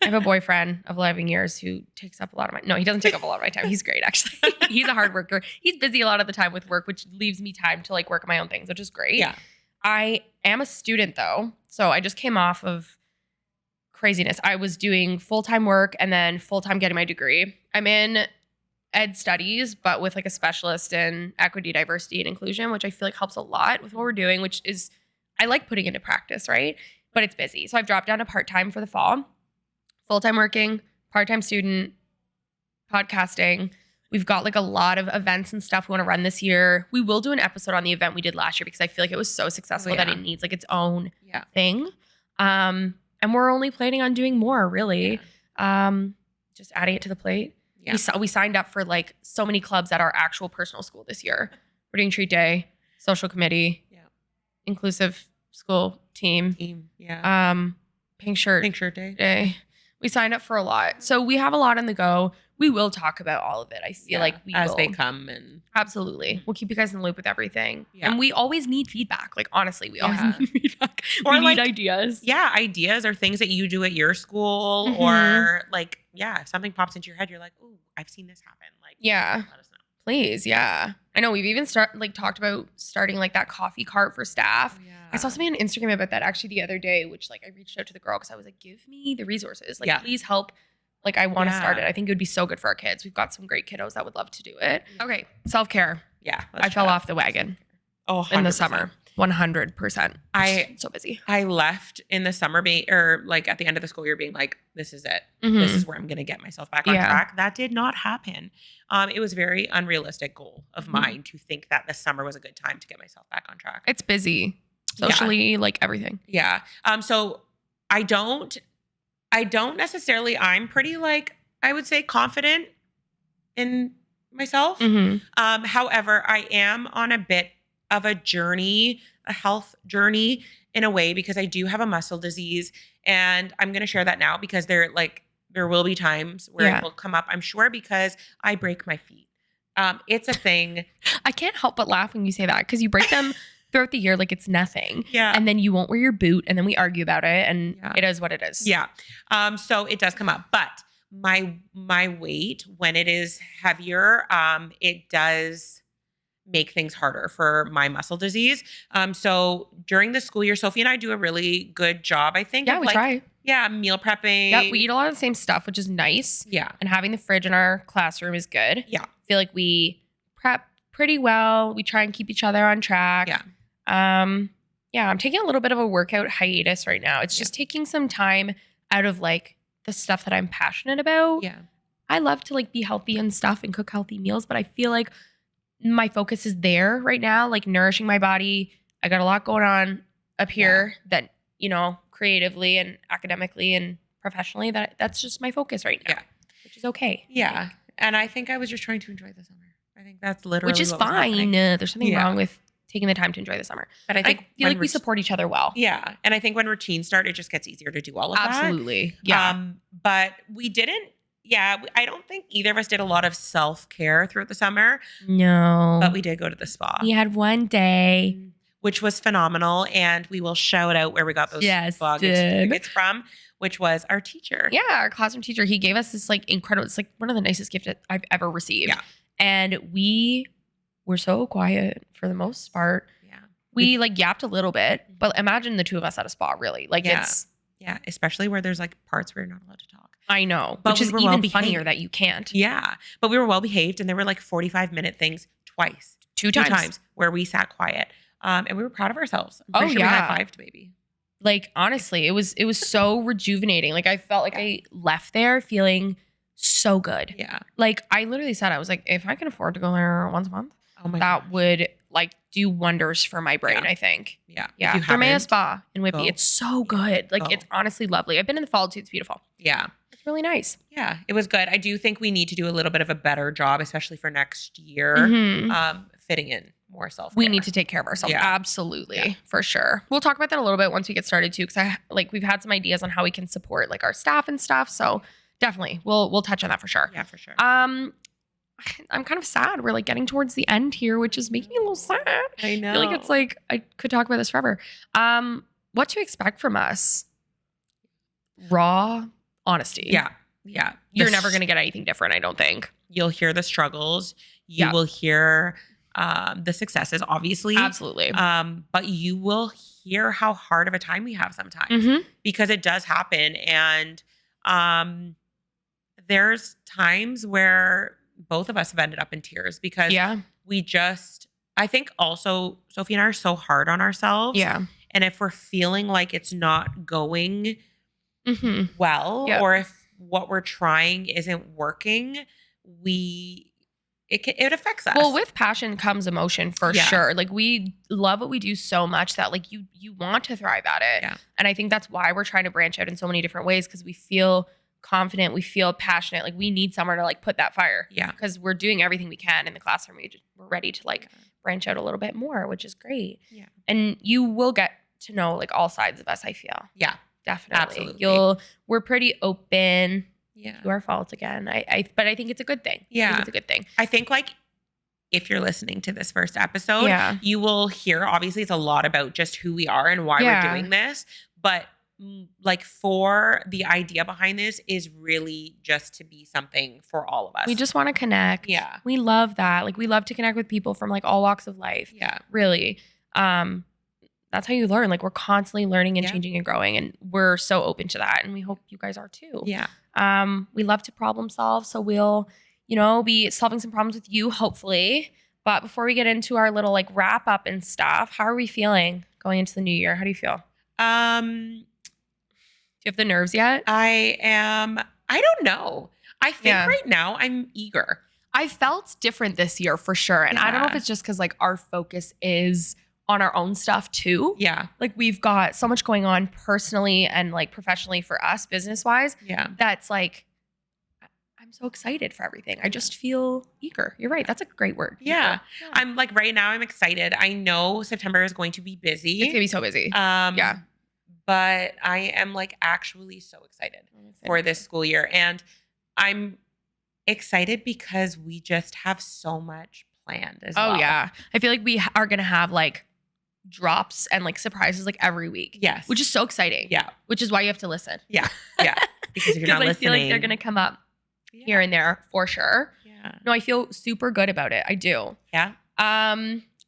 [SPEAKER 1] have a boyfriend of 11 years who takes up a lot of my... No, he doesn't take up a lot of my time. He's great, actually. He's a hard worker. He's busy a lot of the time with work, which leaves me time to like work on my own things, which is great.
[SPEAKER 2] Yeah.
[SPEAKER 1] I am a student though. So I just came off of craziness. I was doing full-time work and then full-time getting my degree. I'm in ed studies, but with like a specialist in equity, diversity, and inclusion, which I feel like helps a lot with what we're doing, which is... I like putting into practice, right? But it's busy. So I've dropped down to part-time for the fall. Full-time working, part-time student, podcasting. We've got like a lot of events and stuff we want to run this year. We will do an episode on the event we did last year because I feel like it was so successful that it needs like its own thing. And we're only planning on doing more, really. Just adding it to the plate. Yeah. We signed up for like so many clubs at our actual personal school this year. We're doing treat day, social committee, inclusive school team. Pink shirt day. We signed up for a lot. So we have a lot on the go. We will talk about all of it. I feel like we
[SPEAKER 2] as
[SPEAKER 1] will.
[SPEAKER 2] They come and
[SPEAKER 1] absolutely. We'll keep you guys in the loop with everything. And we always need feedback. Like honestly, we always need feedback.
[SPEAKER 2] Or
[SPEAKER 1] we
[SPEAKER 2] like,
[SPEAKER 1] need ideas.
[SPEAKER 2] Yeah, ideas or things that you do at your school or like, if something pops into your head, you're like, "Ooh, I've seen this happen." Like, let us know.
[SPEAKER 1] Please, yeah. I know we've even talked about starting like that coffee cart for staff. I saw something on Instagram about that actually the other day, which like I reached out to the girl because I was like, give me the resources. Like, please help. Like, I want to start it. I think it would be so good for our kids. We've got some great kiddos that would love to do it. Okay, self-care.
[SPEAKER 2] Yeah.
[SPEAKER 1] I fell off the wagon. Oh, 100%. In the summer. 100%. So busy.
[SPEAKER 2] I left in the summer or like at the end of the school year being like, this is it. This is where I'm going to get myself back on track. That did not happen. It was a very unrealistic goal of mine to think that the summer was a good time to get myself back on track.
[SPEAKER 1] It's busy. Socially, like everything.
[SPEAKER 2] Yeah. So I don't necessarily, I'm pretty like, I would say confident in myself. However, I am on a bit of a journey, a health journey in a way, because I do have a muscle disease, and I'm going to share that now because there will be times where it will come up, I'm sure, because I break my feet. It's a thing.
[SPEAKER 1] I can't help but laugh when you say that because you break them throughout the year like it's nothing.
[SPEAKER 2] Yeah.
[SPEAKER 1] And then you won't wear your boot and then we argue about it and it is what it is.
[SPEAKER 2] Yeah. So it does come up, but my weight, when it is heavier, it does make things harder for my muscle disease. So during the school year, Sophie and I do a really good job, I think.
[SPEAKER 1] Yeah, we try.
[SPEAKER 2] Yeah, meal prepping.
[SPEAKER 1] Yeah, we eat a lot of the same stuff, which is nice.
[SPEAKER 2] Yeah.
[SPEAKER 1] And having the fridge in our classroom is good.
[SPEAKER 2] Yeah.
[SPEAKER 1] I feel like we prep pretty well. We try and keep each other on track.
[SPEAKER 2] Yeah.
[SPEAKER 1] I'm taking a little bit of a workout hiatus right now. It's just taking some time out of like the stuff that I'm passionate about.
[SPEAKER 2] Yeah.
[SPEAKER 1] I love to like be healthy and stuff and cook healthy meals, but I feel like my focus is there right now, like nourishing my body. I got a lot going on up here that, creatively and academically and professionally, that's just my focus right now, which is okay.
[SPEAKER 2] Yeah. And I think I was just trying to enjoy the summer. I think that's literally
[SPEAKER 1] which is fine. There's something wrong with taking the time to enjoy the summer. But I feel like we support each other well.
[SPEAKER 2] Yeah. And I think when routines start, it just gets easier to do all of that.
[SPEAKER 1] Absolutely. Yeah.
[SPEAKER 2] But we didn't. Yeah, I don't think either of us did a lot of self-care throughout the summer.
[SPEAKER 1] No.
[SPEAKER 2] But we did go to the spa.
[SPEAKER 1] We had one day.
[SPEAKER 2] which was phenomenal. And we will shout out where we got those
[SPEAKER 1] Yes,
[SPEAKER 2] spa gift
[SPEAKER 1] did.
[SPEAKER 2] certificates from, which was our teacher.
[SPEAKER 1] Yeah, our classroom teacher. He gave us this like incredible, it's like one of the nicest gifts that I've ever received.
[SPEAKER 2] Yeah.
[SPEAKER 1] And we were so quiet for the most part.
[SPEAKER 2] Yeah.
[SPEAKER 1] We like yapped a little bit, but imagine the two of us at a spa, really. Like
[SPEAKER 2] Yeah.
[SPEAKER 1] it's,
[SPEAKER 2] Yeah. Especially where there's like parts where you're not allowed to talk.
[SPEAKER 1] I know,
[SPEAKER 2] But
[SPEAKER 1] which
[SPEAKER 2] we
[SPEAKER 1] is
[SPEAKER 2] were
[SPEAKER 1] even
[SPEAKER 2] well-behaved.
[SPEAKER 1] funnier that you can't.
[SPEAKER 2] Yeah. But we were well behaved, and there were like 45-minute things twice.
[SPEAKER 1] Two
[SPEAKER 2] Two
[SPEAKER 1] times.
[SPEAKER 2] times where we sat quiet. And we were proud of ourselves. I'm
[SPEAKER 1] Oh,
[SPEAKER 2] pretty sure
[SPEAKER 1] yeah.
[SPEAKER 2] we high-fived, baby.
[SPEAKER 1] Like honestly, it was so rejuvenating. Like I felt like I left there feeling so good.
[SPEAKER 2] Yeah.
[SPEAKER 1] Like I literally said, I was like, if I can afford to go there once a month,
[SPEAKER 2] Oh my
[SPEAKER 1] that
[SPEAKER 2] gosh.
[SPEAKER 1] would like do wonders for my brain,
[SPEAKER 2] Yeah.
[SPEAKER 1] I think.
[SPEAKER 2] Yeah.
[SPEAKER 1] Yeah.
[SPEAKER 2] If you
[SPEAKER 1] Thermea
[SPEAKER 2] haven't,
[SPEAKER 1] Spa in Whitby.
[SPEAKER 2] go.
[SPEAKER 1] It's so good. Like
[SPEAKER 2] Go.
[SPEAKER 1] it's honestly lovely. I've been in the fall too. It's beautiful.
[SPEAKER 2] Yeah.
[SPEAKER 1] It's really nice.
[SPEAKER 2] Yeah. It was good. I do think we need to do a little bit of a better job, especially for next year,
[SPEAKER 1] Mhm.
[SPEAKER 2] fitting in more self-care.
[SPEAKER 1] We need to take care of ourselves.
[SPEAKER 2] Yeah.
[SPEAKER 1] Absolutely.
[SPEAKER 2] Yeah.
[SPEAKER 1] For sure. We'll talk about that a little bit once we get started too. Cause we've had some ideas on how we can support like our staff and stuff. So definitely we'll touch on that for sure.
[SPEAKER 2] Yeah, for sure.
[SPEAKER 1] I'm kind of sad. We're like getting towards the end here, which is making me a little sad.
[SPEAKER 2] I know.
[SPEAKER 1] I feel like it's like I could talk about this forever. What to expect from us? Raw honesty.
[SPEAKER 2] Yeah. Yeah.
[SPEAKER 1] You're
[SPEAKER 2] The
[SPEAKER 1] never
[SPEAKER 2] s-
[SPEAKER 1] going to get anything different, I don't think.
[SPEAKER 2] You'll hear the struggles. You
[SPEAKER 1] Yeah.
[SPEAKER 2] will hear the successes, obviously.
[SPEAKER 1] Absolutely.
[SPEAKER 2] But you will hear how hard of a time we have sometimes,
[SPEAKER 1] Mhm.
[SPEAKER 2] because it does happen. And there's times where both of us have ended up in tears because
[SPEAKER 1] Yeah.
[SPEAKER 2] I think also Sophie and I are so hard on ourselves.
[SPEAKER 1] Yeah.
[SPEAKER 2] And if we're feeling like it's not going
[SPEAKER 1] Mhm.
[SPEAKER 2] well,
[SPEAKER 1] Yep.
[SPEAKER 2] or if what we're trying isn't working, it affects us.
[SPEAKER 1] Well, with passion comes emotion for
[SPEAKER 2] Yeah.
[SPEAKER 1] sure. Like we love what we do so much that like you want to thrive at it.
[SPEAKER 2] Yeah.
[SPEAKER 1] And I think that's why we're trying to branch out in so many different ways because we feel confident, we feel passionate. Like we need somewhere to like put that fire.
[SPEAKER 2] Yeah.
[SPEAKER 1] Because we're doing everything we can in the classroom. We're ready to like branch out a little bit more, which is great.
[SPEAKER 2] Yeah.
[SPEAKER 1] And you will get to know like all sides of us, I feel.
[SPEAKER 2] Yeah.
[SPEAKER 1] Definitely.
[SPEAKER 2] Absolutely.
[SPEAKER 1] We're pretty open.
[SPEAKER 2] Yeah.
[SPEAKER 1] To our fault again. But I think it's a good thing. I
[SPEAKER 2] Yeah.
[SPEAKER 1] think it's a good thing.
[SPEAKER 2] I think like if you're listening to this first episode,
[SPEAKER 1] Yeah.
[SPEAKER 2] you will hear, obviously it's a lot about just who we are and why
[SPEAKER 1] Yeah.
[SPEAKER 2] we're doing this. But like for the idea behind this is really just to be something for all of us.
[SPEAKER 1] We just want to connect.
[SPEAKER 2] Yeah.
[SPEAKER 1] We love that. Like we love to connect with people from like all walks of life.
[SPEAKER 2] Yeah.
[SPEAKER 1] Really. That's how you learn. Like we're constantly learning and
[SPEAKER 2] Yeah.
[SPEAKER 1] changing and growing. And we're so open to that. And we hope you guys are too.
[SPEAKER 2] Yeah.
[SPEAKER 1] We love to problem solve. So we'll, be solving some problems with you, hopefully. But before we get into our little like wrap up and stuff, how are we feeling going into the new year? How do you feel? Do you have the nerves yet?
[SPEAKER 2] I don't know. I think
[SPEAKER 1] Yeah.
[SPEAKER 2] right now I'm eager.
[SPEAKER 1] I felt different this year for sure. And I don't know if
[SPEAKER 2] Yeah.
[SPEAKER 1] it's just because like our focus is on our own stuff too.
[SPEAKER 2] Yeah.
[SPEAKER 1] Like we've got so much going on personally and like professionally for us business wise.
[SPEAKER 2] Yeah.
[SPEAKER 1] That's like, I'm so excited for everything. I just feel eager. You're right. That's a great word.
[SPEAKER 2] Yeah.
[SPEAKER 1] Eager.
[SPEAKER 2] I'm like right now I'm excited. I know September is going to be busy.
[SPEAKER 1] It's going to be so busy. Yeah.
[SPEAKER 2] But I am like actually so excited for this school year. And I'm excited because we just have so much planned as well.
[SPEAKER 1] Oh yeah. I feel like we are going to have like drops and like surprises like every week.
[SPEAKER 2] Yes.
[SPEAKER 1] Which is so exciting.
[SPEAKER 2] Yeah.
[SPEAKER 1] Which is why you have to listen.
[SPEAKER 2] Yeah. Yeah. Because if you're not
[SPEAKER 1] I
[SPEAKER 2] listening.
[SPEAKER 1] feel like they're going to come up here and there for sure.
[SPEAKER 2] Yeah.
[SPEAKER 1] No, I feel super good about it. I do.
[SPEAKER 2] Yeah.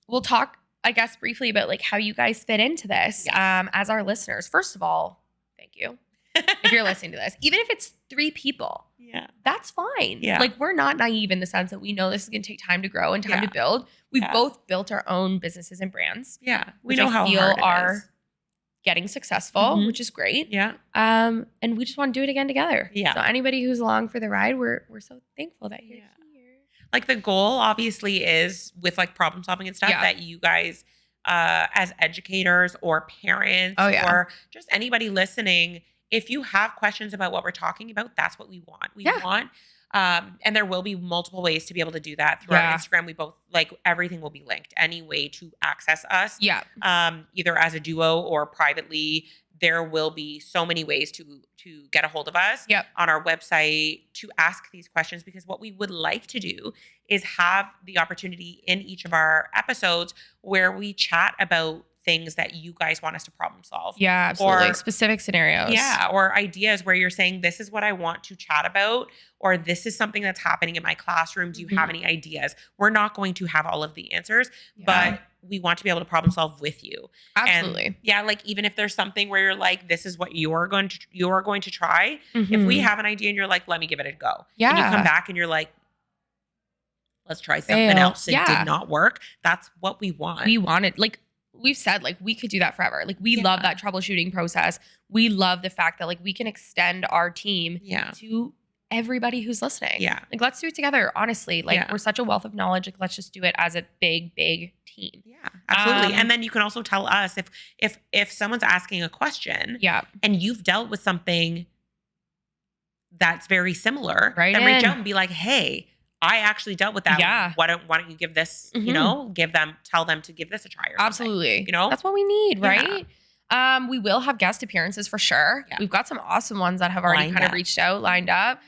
[SPEAKER 1] We'll talk, I guess, briefly about like how you guys fit into this
[SPEAKER 2] Yes.
[SPEAKER 1] as our listeners. First of all, thank you. If you're listening to this, even if it's 3 people,
[SPEAKER 2] Yeah.
[SPEAKER 1] that's fine.
[SPEAKER 2] Yeah.
[SPEAKER 1] Like we're not naive in the sense that we know this is going to take time to grow and time
[SPEAKER 2] Yeah.
[SPEAKER 1] to build. We've
[SPEAKER 2] Yeah.
[SPEAKER 1] built built our own businesses and brands.
[SPEAKER 2] Yeah. We
[SPEAKER 1] which
[SPEAKER 2] know
[SPEAKER 1] I
[SPEAKER 2] how
[SPEAKER 1] feel
[SPEAKER 2] hard it
[SPEAKER 1] are
[SPEAKER 2] is.
[SPEAKER 1] getting successful,
[SPEAKER 2] Mhm.
[SPEAKER 1] which is great.
[SPEAKER 2] Yeah.
[SPEAKER 1] And we just want to do it again together.
[SPEAKER 2] Yeah.
[SPEAKER 1] So anybody who's along for the ride, we're so thankful that you're
[SPEAKER 2] Yeah.
[SPEAKER 1] here.
[SPEAKER 2] Like the goal obviously is with like problem solving and stuff
[SPEAKER 1] Yeah.
[SPEAKER 2] that you guys as educators or parents
[SPEAKER 1] Oh, yeah.
[SPEAKER 2] or just anybody listening, if you have questions about what we're talking about, that's what we want. We
[SPEAKER 1] Yeah.
[SPEAKER 2] want and there will be multiple ways to be able to do that through
[SPEAKER 1] Yeah.
[SPEAKER 2] our Instagram. We both like everything will be linked. Any way to access us,
[SPEAKER 1] Yeah.
[SPEAKER 2] either as a duo or privately, there will be so many ways to get a hold of us
[SPEAKER 1] Yep.
[SPEAKER 2] on our website to ask these questions, because what we would like to do is have the opportunity in each of our episodes where we chat about things that you guys want us to problem solve.
[SPEAKER 1] Yeah, absolutely.
[SPEAKER 2] Or
[SPEAKER 1] Specific scenarios.
[SPEAKER 2] yeah, or ideas where you're saying, this is what I want to chat about, or this is something that's happening in my classroom. Do you have any ideas? We're not going to have all of the answers, but we want to be able to problem solve with you.
[SPEAKER 1] Absolutely.
[SPEAKER 2] And yeah, like even if there's something where you're like, this is what you're going to try. If we have an idea and you're like, let me give it a go.
[SPEAKER 1] Yeah.
[SPEAKER 2] And you come back and you're like, let's try something else. It did not work. That's what we want.
[SPEAKER 1] We wanted, like we've said, like we could do that forever. Like we love that troubleshooting process. We love the fact that like we can extend our team to everybody who's listening.
[SPEAKER 2] Yeah.
[SPEAKER 1] Like let's do it together. Honestly, like we're such a wealth of knowledge. Like let's just do it as a big team.
[SPEAKER 2] Yeah, absolutely. And then you can also tell us if someone's asking a question and you've dealt with something that's very similar, then reach out and be like, hey, I actually dealt with that.
[SPEAKER 1] Yeah.
[SPEAKER 2] Why don't you give this, tell them to give this a try or
[SPEAKER 1] absolutely.
[SPEAKER 2] something,
[SPEAKER 1] That's what we need, right? We will have guest appearances for sure.
[SPEAKER 2] Yeah.
[SPEAKER 1] We've got some awesome ones that have already kind of reached out, lined up.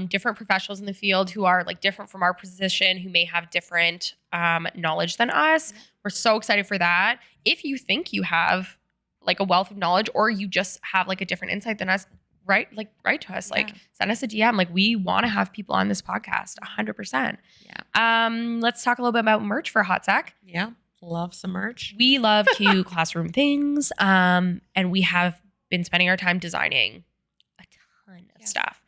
[SPEAKER 1] Different professionals in the field who are like different from our position, who may have different knowledge than us. We're so excited for that. If you think you have like a wealth of knowledge, or you just have like a different insight than us, write to us, like send us a DM. Like we want to have people on this podcast 100%.
[SPEAKER 2] Yeah.
[SPEAKER 1] Let's talk a little bit about merch for a hot sec.
[SPEAKER 2] Yeah. Love some merch.
[SPEAKER 1] We love cute classroom things. And we have been spending our time designing a ton of stuff,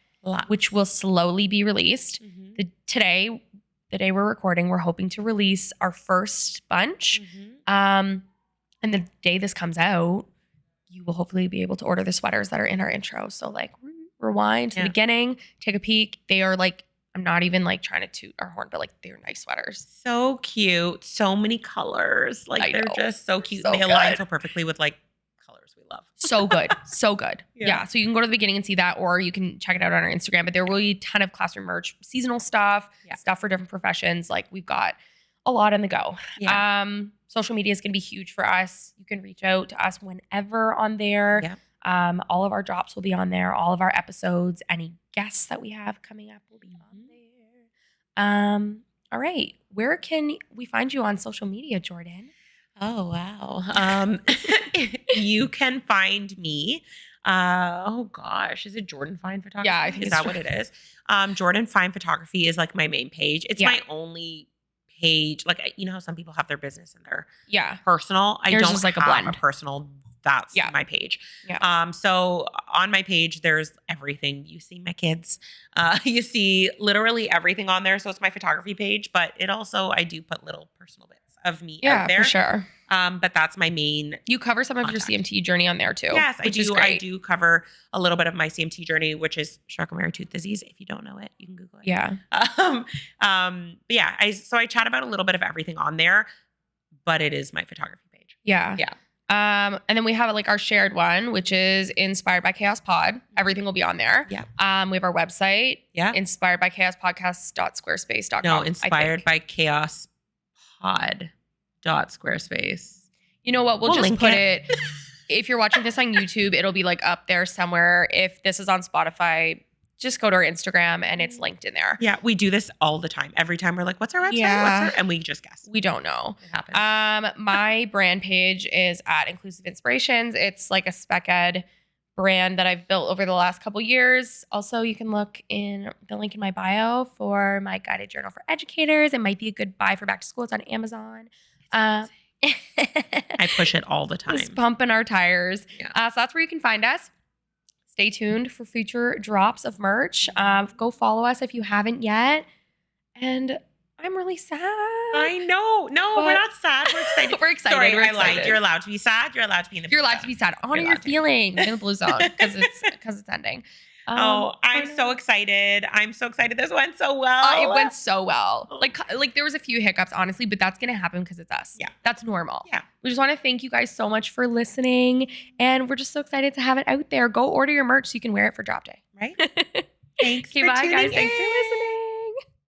[SPEAKER 1] which will slowly be released. The day we're recording, we're hoping to release our first bunch. And the day this comes out, you will hopefully be able to order the sweaters that are in our intro. So like rewind to the beginning, take a peek. They are like, I'm not even like trying to toot our horn, but like they're nice sweaters.
[SPEAKER 2] So cute. So many colors. Like they're just so cute.
[SPEAKER 1] So
[SPEAKER 2] they align so perfectly with like colors we love.
[SPEAKER 1] So good. So good. Yeah. So you can go to the beginning and see that, or you can check it out on our Instagram. But there will be a ton of classroom merch, seasonal stuff, stuff for different professions. Like we've got a lot on the go. Yeah. Social media is going to be huge for us. You can reach out to us whenever on there. Yeah. All of our drops will be on there. All of our episodes, any guests that we have coming up will be on there. All right. Where can we find you on social media, Jordan?
[SPEAKER 2] Oh, wow. You can find me. Oh gosh, is it Jordan Fine Photography?
[SPEAKER 1] Yeah, I think
[SPEAKER 2] is that what it is? Jordan Fine Photography is like my main page. It's my only page. Like, you know how some people have their business and their personal. I don't
[SPEAKER 1] just like
[SPEAKER 2] have a personal. That's my page.
[SPEAKER 1] Yeah.
[SPEAKER 2] So on my page, there's everything. You see my kids. You see literally everything on there. So it's my photography page, but it also, I do put little personal bits of me out there.
[SPEAKER 1] For sure.
[SPEAKER 2] But that's my main.
[SPEAKER 1] You cover some of your CMT journey on there too.
[SPEAKER 2] Yes, I do. I do cover a little bit of my CMT journey, which is Charcot-Marie tooth disease. If you don't know it, you can Google it.
[SPEAKER 1] Yeah.
[SPEAKER 2] But yeah, I chat about a little bit of everything on there, but it is my photography page.
[SPEAKER 1] Yeah.
[SPEAKER 2] Yeah.
[SPEAKER 1] And then we have like our shared one, which is Inspired by Chaos Pod. Everything will be on there.
[SPEAKER 2] Yeah.
[SPEAKER 1] We have our website.
[SPEAKER 2] Yeah.
[SPEAKER 1] Inspired by Chaos Podcast.squarespace.com.
[SPEAKER 2] No, Inspired by Chaos Pod.squarespace.
[SPEAKER 1] You know what? We'll just put it. If you're watching this on YouTube, it'll be like up there somewhere. If this is on Spotify, just go to our Instagram and it's linked in there.
[SPEAKER 2] Yeah, we do this all the time. Every time we're like, what's our website? Yeah. And we just guess.
[SPEAKER 1] We don't know.
[SPEAKER 2] It happens.
[SPEAKER 1] My brand page is at Inclusive Inspirations. It's like a spec ed brand that I've built over the last couple years. Also, you can look in the link in my bio for my guided journal for educators. It might be a good buy for back to school. It's on Amazon.
[SPEAKER 2] I push it all the time.
[SPEAKER 1] Just pumping our tires.
[SPEAKER 2] Yeah.
[SPEAKER 1] So that's where you can find us. Stay tuned for future drops of merch. Go follow us if you haven't yet. And I'm really sad.
[SPEAKER 2] I know. No, we're not sad. We're excited.
[SPEAKER 1] We're excited.
[SPEAKER 2] Sorry,
[SPEAKER 1] we're
[SPEAKER 2] I
[SPEAKER 1] excited.
[SPEAKER 2] lied. You're allowed to be sad. You're allowed to be in the
[SPEAKER 1] You're allowed to be sad. Honor your feelings in the blue zone because it's ending.
[SPEAKER 2] I'm so excited. I'm so excited. This went so well.
[SPEAKER 1] It went so well. Like there was a few hiccups, honestly, but that's going to happen because it's us.
[SPEAKER 2] Yeah.
[SPEAKER 1] That's normal.
[SPEAKER 2] Yeah.
[SPEAKER 1] We just want to thank you guys so much for listening. And we're just so excited to have it out there. Go order your merch so you can wear it for drop day.
[SPEAKER 2] Right? Thanks.
[SPEAKER 1] Okay, bye, guys. Thanks for listening.